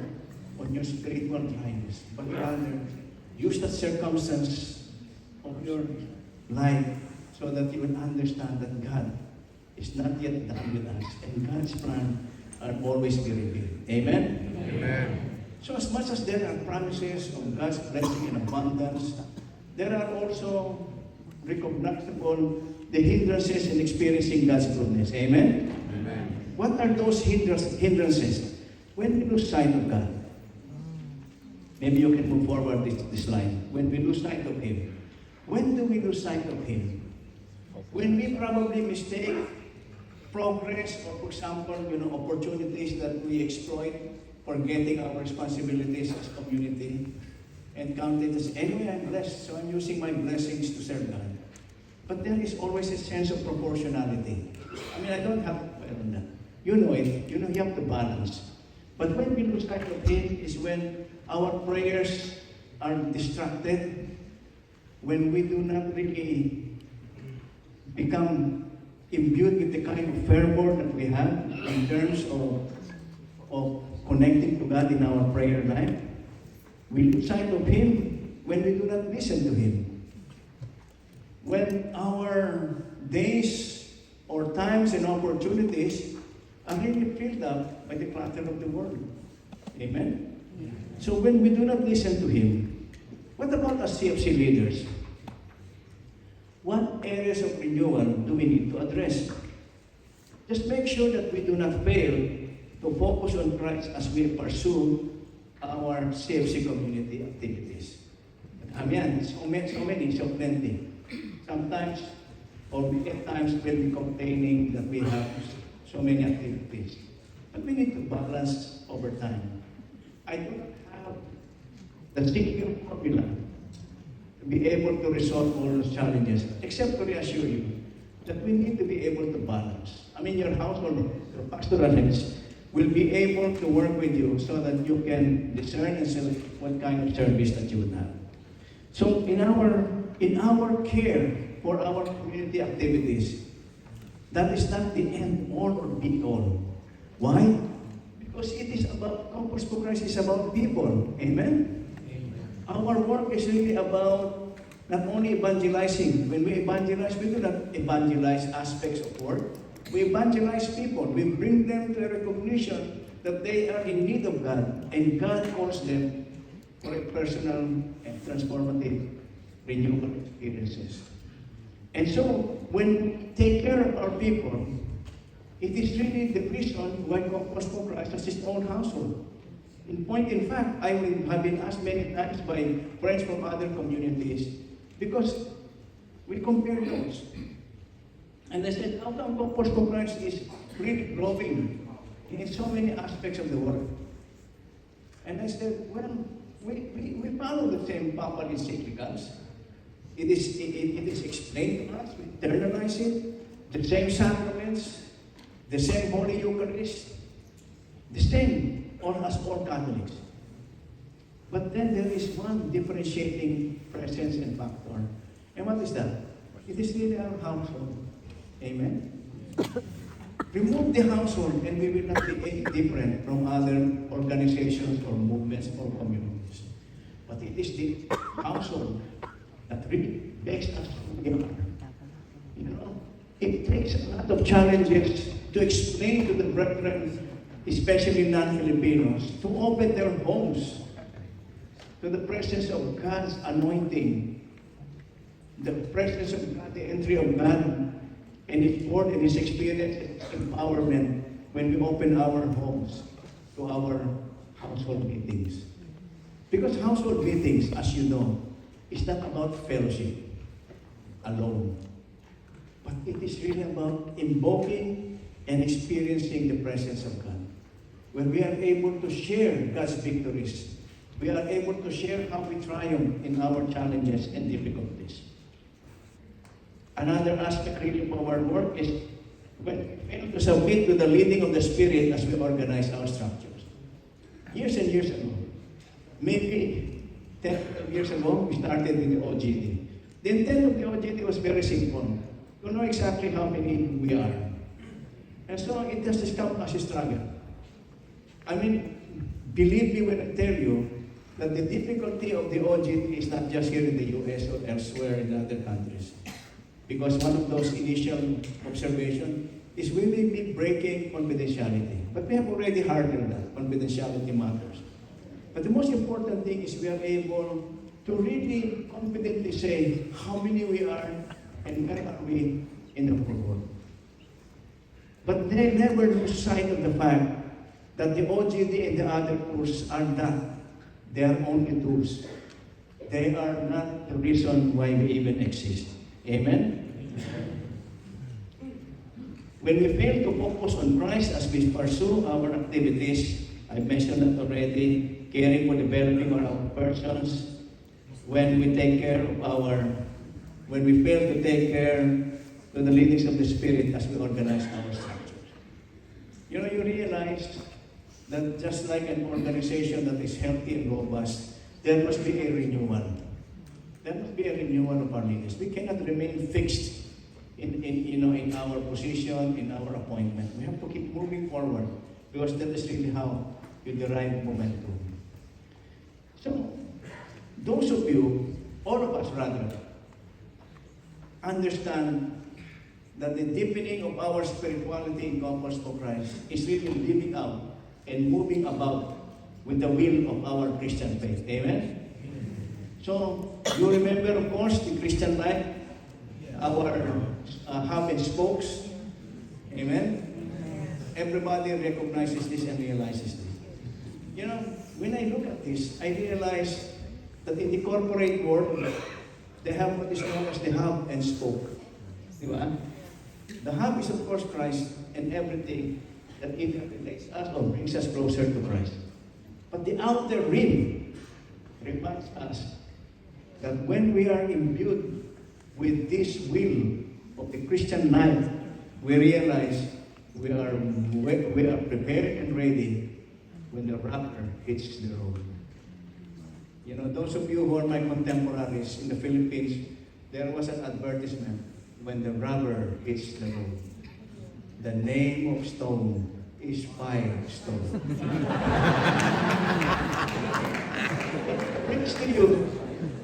on your spiritual dryness, but rather use that circumstance of your life so that you will understand that God is not yet done with us, and God's plan are always be revealed. Amen? Amen. So as much as there are promises of God's blessing and abundance, there are also recognizable the hindrances in experiencing God's goodness. Amen? Amen. What are those hindrances? When we lose sight of God. Maybe you can move forward this line. When we lose sight of Him. When do we lose sight of Him? When we probably mistake progress or, for example, opportunities that we exploit, forgetting our responsibilities as community, and count it as, anyway, I'm blessed, so I'm using my blessings to serve God. But there is always a sense of proportionality. I mean, I don't have, you know it, you have to balance. But when we lose sight of Him is when our prayers are distracted, when we do not really become imbued with the kind of fervor that we have in terms of connecting to God in our prayer life. We lose sight of Him when we do not listen to Him. When our days or times and opportunities are really filled up by the clutter of the world. Amen? So when we do not listen to Him, what about us CFC leaders? What areas of renewal do we need to address? Just make sure that we do not fail to focus on Christ as we pursue our CFC community activities. Amen. So many, so plenty. Sometimes, or at times, we'll be complaining that we have so many activities. But we need to balance over time. I do not have the single formula to be able to resolve all those challenges, except to reassure you that we need to be able to balance. I mean, your household, your pastoral heads will be able to work with you so that you can discern and select what kind of service that you would have. So in our care for our community activities, that is not the end all or be all. Why? Because it is about, Compass for Christ is about people. Amen? Our work is really about not only evangelizing. When we evangelize, we do not evangelize aspects of work. We evangelize people. We bring them to a recognition that they are in need of God, and God calls them for a personal and transformative renewal experiences. And so, when we take care of our people, it is really the reason why Compass for Christ has its own household. In fact, I have been asked many times by friends from other communities, because we compare notes. And they said, how come Compass for Christ is really growing in so many aspects of the work? And I said, well, we follow the same papal encyclicals. It is explained to us, we internalize it, the same sacraments, the same Holy Eucharist, the same as all Catholics. But then there is one differentiating presence and factor. And what is that? It is really our household. Amen? Remove the household and we will not be any different from other organizations or movements or communities. But it is the household that really makes us who we are. You know, it takes a lot of challenges to explain to the brethren, especially non-Filipinos, to open their homes to the presence of God's anointing, the presence of God, the entry of God, and His word and His experience and empowerment when we open our homes to our household meetings. Because household meetings, as you know, is not about fellowship alone, but it is really about invoking and experiencing the presence of God. When we are able to share God's victories, we are able to share how we triumph in our challenges and difficulties. Another aspect really of our work is when we fail to submit to the leading of the Spirit as we organize our structures. Years and years ago, maybe 10 years ago, we started with the OGD. The intent of the OGD was very simple. To know exactly how many we are. And so it has become as a struggle. I mean, believe me when I tell you that the difficulty of the OGD is not just here in the US or elsewhere in other countries. Because one of those initial observations is we may be breaking confidentiality. But we have already hardened that. Confidentiality matters. But the most important thing is we are able to really confidently say how many we are and where are we in the whole world. But they never lose sight of the fact that the OGD and the other tools are not their only tools. They are not the reason why we even exist. Amen? When we fail to focus on Christ as we pursue our activities, I mentioned that already, caring for developing our persons, when we fail to take care to the leadings of the Spirit as we organize our structures. You know, you realize that just like an organization that is healthy and robust, there must be a renewal. There must be a renewal of our leaders. We cannot remain fixed in our position, in our appointment. We have to keep moving forward because that is really how you derive momentum. So, those of you, all of us rather, understand that the deepening of our spirituality in Compass for Christ is really living out and moving about with the will of our Christian faith. Amen? So, you remember, of course, the Christian life, our hub and spokes. Amen? everybody recognizes this and realizes this. You know, when I look at this, I realize that in the corporate world, they have what is known as the hub and spoke. Di ba? The hub is of course Christ and everything that either relates us or brings us closer to Christ. But the outer rim reminds us that when we are imbued with this will of the Christian life, we realize we are prepared and ready when the rapture hits the road. You know, those of you who are my contemporaries in the Philippines, there was an advertisement when the rubber hits the road. The name of stone is Firestone. It brings to you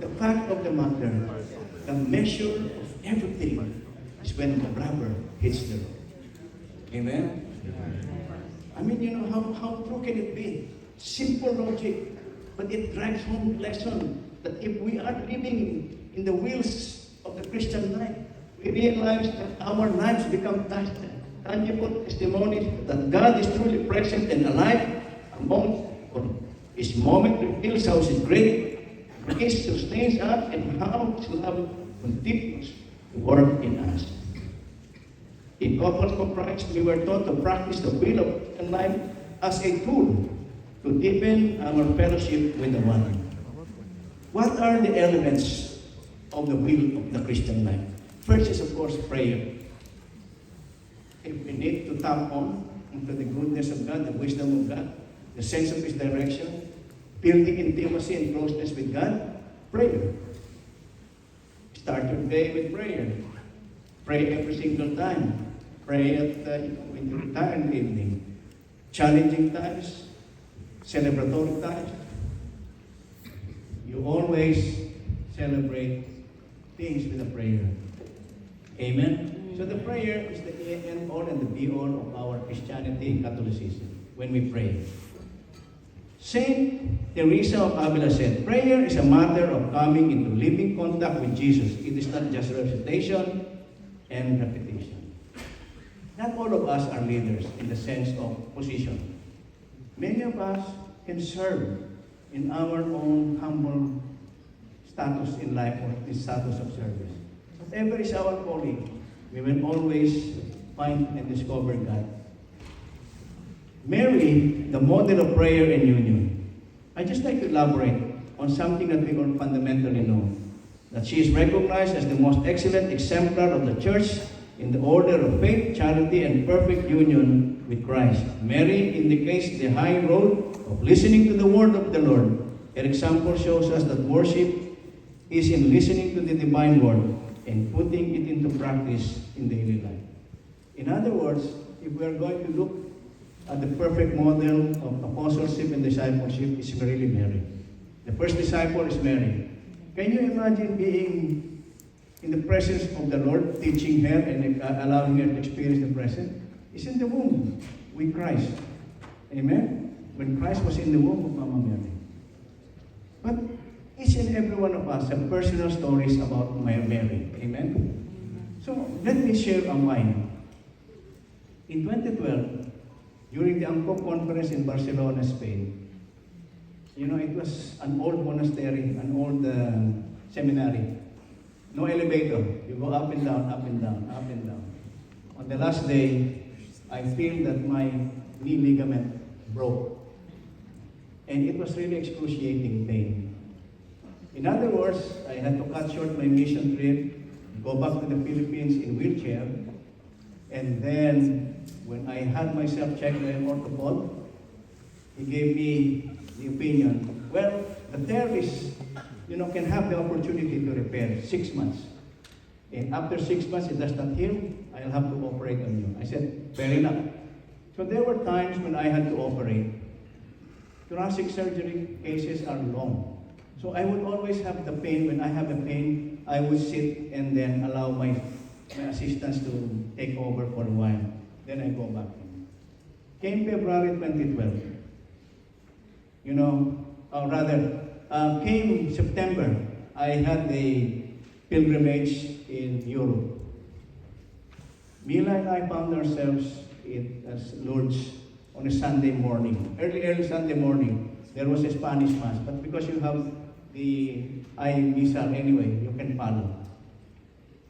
the fact of the matter, the measure of everything is when the rubber hits the road. Amen? I mean, you know, how true can it be? Simple logic, but it drives home the lesson that if we are living in the wheels of the Christian life, we realize that our lives become tangible testimonies that God is truly present and alive among us. His moment reveals how His great grace sustains us and how His love continues to work in us. In Couples for Christ, we were taught to practice the will of Christian life as a tool to deepen our fellowship with the one. What are the elements of the will of the Christian life? First is, of course, prayer. If we need to tap on into the goodness of God, the wisdom of God, the sense of His direction, building intimacy and closeness with God, prayer. Start your day with prayer. Pray every single time. Pray when you retire in the evening. Challenging times, celebratory times. You always celebrate things with a prayer. Amen? So the prayer is the end all and the be all of our Christianity and Catholicism when we pray. Saint Teresa of Avila said, prayer is a matter of coming into living contact with Jesus. It is not just recitation and repetition. Not all of us are leaders in the sense of position. Many of us can serve in our own humble status in life or in status of service. Whatever is our calling, we will always find and discover God. Mary, the model of prayer and union. I'd just like to elaborate on something that we all fundamentally know. That she is recognized as the most excellent exemplar of the church in the order of faith, charity, and perfect union with Christ. Mary indicates the high road of listening to the word of the Lord. Her example shows us that worship is in listening to the divine word and putting it into practice in daily life. In other words, if we are going to look at the perfect model of apostleship and discipleship, it's really Mary. The first disciple is Mary. Can you imagine being in the presence of the Lord, teaching her and allowing her to experience the presence? It's in the womb with Christ. Amen? When Christ was in the womb of Mama Mary. But each and every one of us have personal stories about Mary. Amen? So, let me share a mine. In 2012, during the AMCO conference in Barcelona, Spain, you know, it was an old monastery, an old seminary. No elevator. You go up and down, up and down, up and down. On the last day, I feel that my knee ligament broke. And it was really excruciating pain. In other words, I had to cut short my mission trip, go back to the Philippines in wheelchair, and then when I had myself checked by an orthopod, he gave me the opinion, well, the tear is, you know, can have the opportunity to repair 6 months. And after 6 months, it does not heal, I'll have to operate on you. I said, fair enough. So there were times when I had to operate. Thoracic surgery cases are long. So I would always have the pain. When I have a pain, I would sit and then allow my assistants to take over for a while. Then I go back. Came February 2012. You know, or rather, came September, I had a pilgrimage in Europe. Mila and I found ourselves it as Lourdes on a Sunday morning. Early Sunday morning, there was a Spanish Mass. But because you have the iMissal anyway, you can follow.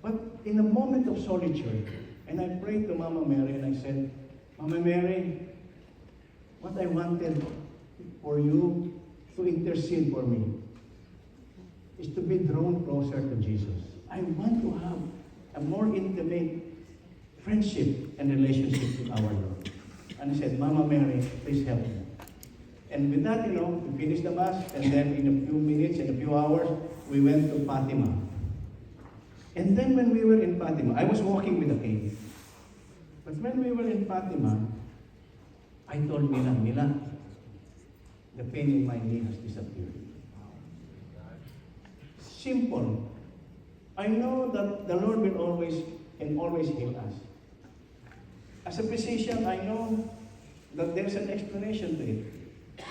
But in a moment of solitude, and I prayed to Mama Mary and I said, Mama Mary, what I wanted for you to intercede for me is to be drawn closer to Jesus. I want to have a more intimate friendship and relationship with our Lord. And I said, Mama Mary, please help me. And with that, we finished the Mass, and then in a few minutes, in a few hours, we went to Fatima. And then when we were in Fatima, I was walking with a cane. But when we were in Fatima, I told Mila, the pain in my knee has disappeared. Simple. I know that the Lord will always heal us. As a physician, I know that there's an explanation to it.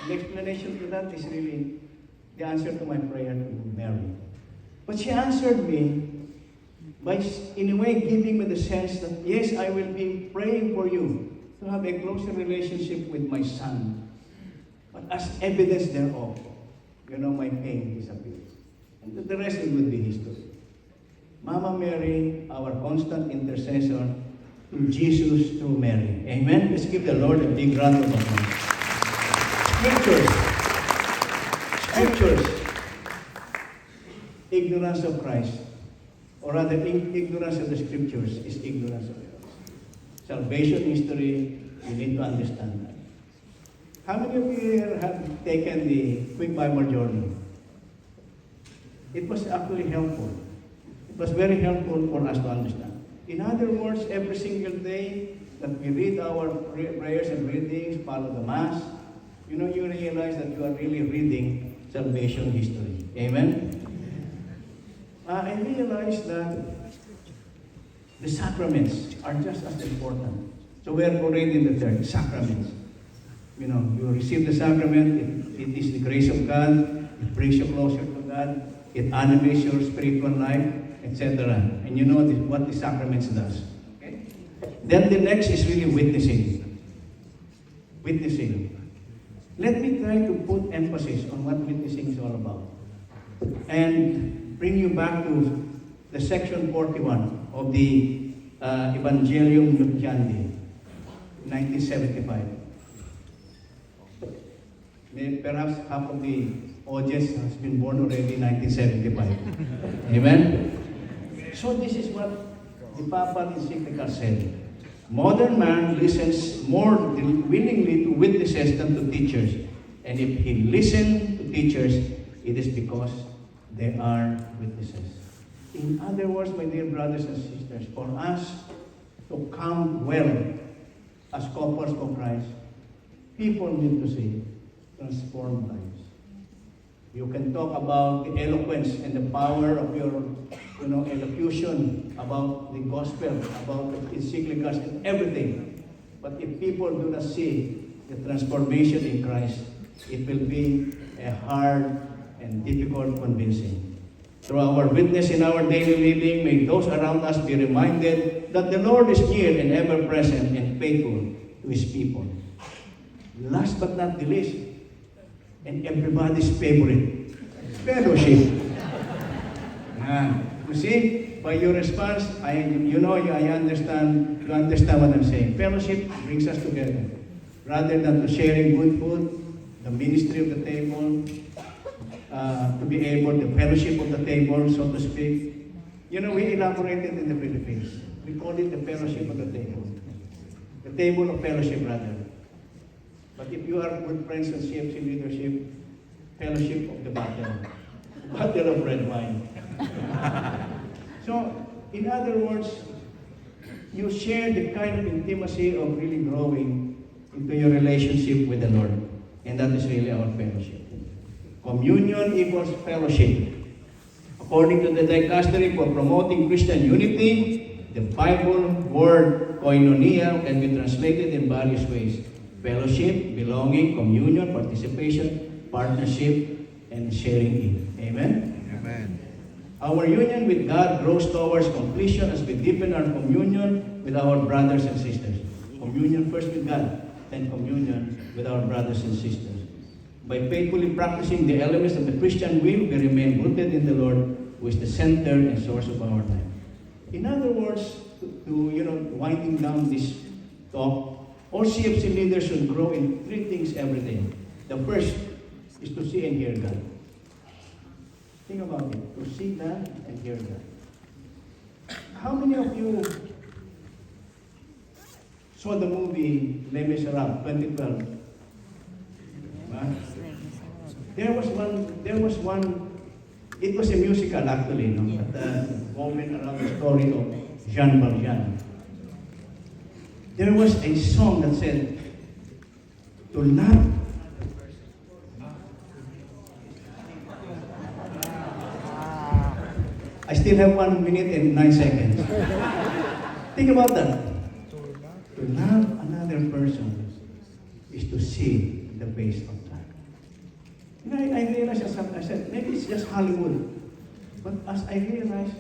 The explanation to that is really the answer to my prayer to Mary. But she answered me by, in a way, giving me the sense that, yes, I will be praying for you to have a closer relationship with my son. But as evidence thereof, my pain disappears. And the rest would be history. Mama Mary, our constant intercessor, to Jesus through Mary. Amen? Let's give the Lord a big round of applause. Scriptures. Ignorance of Christ, or rather ignorance of the Scriptures is ignorance of Christ. Salvation history, you need to understand that. How many of you here have taken the quick Bible journey? It was actually helpful. It was very helpful for us to understand. In other words, every single day that we read our prayers and readings, follow the Mass, you realize that you are really reading salvation history. Amen? I realized that the sacraments are just as important. So we are already in the third, sacraments. You receive the sacrament, it is the grace of God, it brings you closer to God, it animates your spiritual life, etc. And you know what the sacraments does. Okay? Then the next is really witnessing. Witnessing. Let me try to put emphasis on what witnessing is all about. And bring you back to the section 41 of the Evangelium Nuntiandi, 1975. Perhaps half of the audience has been born already in 1975. Amen? So this is what the Papal encyclical said. Modern man listens more willingly to witnesses than to teachers. And if he listens to teachers, it is because they are witnesses. In other words, my dear brothers and sisters, for us to come well as couples of Christ, people need to see transformed lives. You can talk about the eloquence and the power of your, elocution about the gospel, about the encyclicals and everything. But if people do not see the transformation in Christ, it will be a hard and difficult convincing. Through our witness in our daily living, may those around us be reminded that the Lord is near and ever present and faithful to His people. Last but not the least, and everybody's favorite, fellowship. You see, by your response, I understand. You understand what I'm saying. Fellowship brings us together, rather than to sharing good food, the ministry of the table, to be able, the fellowship of the table, so to speak. We elaborated in the Philippines. We call it the fellowship of the table. The table of fellowship, rather. But if you are good friends and CFC leadership, fellowship of the battle of red wine. So, in other words, you share the kind of intimacy of really growing into your relationship with the Lord. And that is really our fellowship. Communion equals fellowship. According to the Dicastery for Promoting Christian Unity, the Bible word koinonia can be translated in various ways. Fellowship, belonging, communion, participation, partnership, and sharing it. Amen? Amen. Our union with God grows towards completion as we deepen our communion with our brothers and sisters. communion first with God, then communion with our brothers and sisters. By faithfully practicing the elements of the Christian will, we remain rooted in the Lord, who is the center and source of our life. In other words, winding down this talk, all CFC leaders should grow in three things every day. The first is to see and hear God. Think about it, to see God and hear God. How many of you saw the movie Les Miserables, 2012? Huh? There was one, it was a musical actually, no? But the moment around the story of Jean Valjean. There was a song that said, to love. I still have 1 minute and 9 seconds. Think about that. To love another person is to see the face of God. I realized, I said, maybe it's just Hollywood. But as I realized,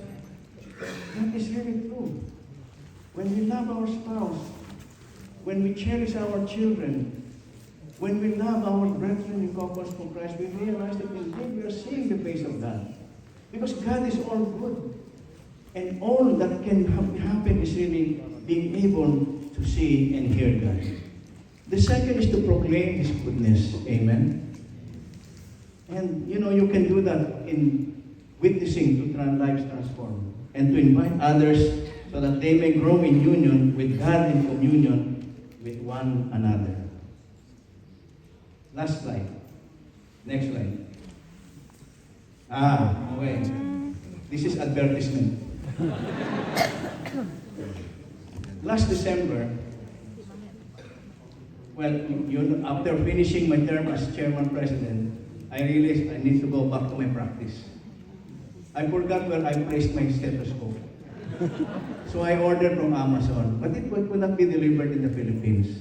that is really true. When we love our spouse, when we cherish our children, when we love our brethren in Corpus for Christ, we realize that indeed we are seeing the face of God. Because God is all good. And all that can happen is really being able to see and hear God. The second is to proclaim His goodness. Amen. And you can do that in witnessing to lives transformed. And to invite others so that they may grow in union with God and communion with one another. Last slide. Next slide. Okay. This is advertisement. Last December, after finishing my term as chairman-president, I realized I need to go back to my practice. I forgot where I placed my stethoscope. So I ordered from Amazon, but it could not be delivered in the Philippines.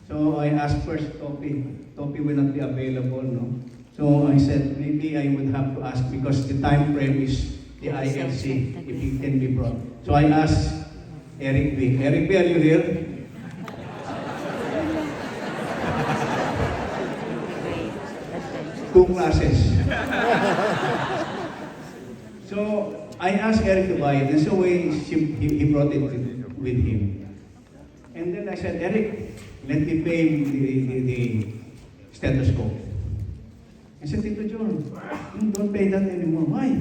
So I asked first, Topi will not be available, no? So I said, maybe I would have to ask because the time frame is the ILC, if it can be brought. So I asked Eric B. Eric B, are you here? Two classes. So I asked Eric to buy it, and so he brought it with him. And then I said, Eric, let me pay the stethoscope. I said, Tito John, don't pay that anymore. Why?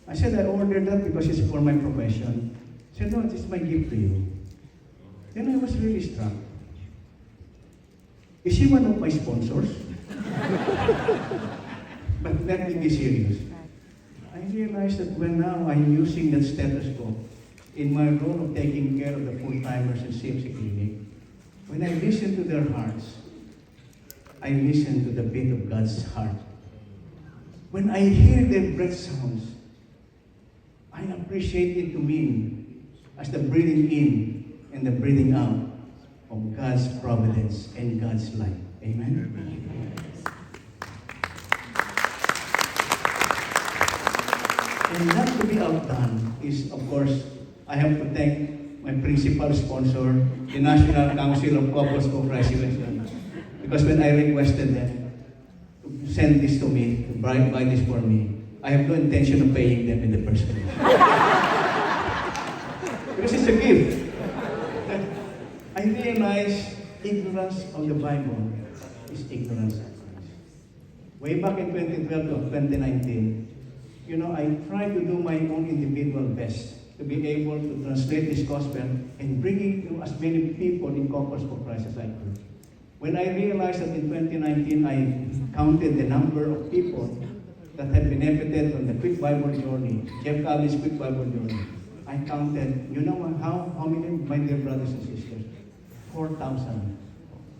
I said, I ordered that because it's for my profession. He said, no, it's my gift to you. Then I was really struck. Is he one of my sponsors? But let me be serious. I realized that when now I'm using that stethoscope in my role of taking care of the full-timers in CFC Clinic, when I listen to their hearts, I listen to the beat of God's heart. When I hear their breath sounds, I appreciate it to mean as the breathing in and the breathing out of God's providence and God's life. Amen? And not to be outdone is, of course, I have to thank my principal sponsor, the National Council of Couples for Christ USA. Because when I requested them to send this to me, to buy this for me, I have no intention of paying them in the first place. Because it's a gift. I realize ignorance of the Bible is ignorance of Christ. Way back in 2012 to 2019, I tried to do my own individual best to be able to translate this gospel and bring it to as many people in Corpus for Christ as I could. When I realized that in 2019, I counted the number of people that had benefited from the Quick Bible Journey, Jeff Cavie's Quick Bible Journey. I counted, how many, my dear brothers and sisters? 4,000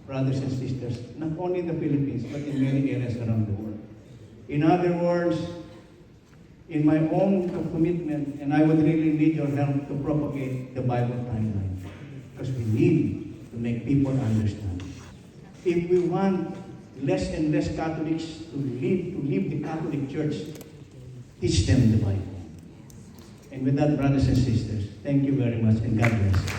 brothers and sisters, not only in the Philippines, but in many areas around the world. In other words, in my own commitment, and I would really need your help to propagate the Bible timeline. Because we need to make people understand. If we want less and less Catholics to leave the Catholic Church, teach them the Bible. And with that, brothers and sisters, thank you very much and God bless.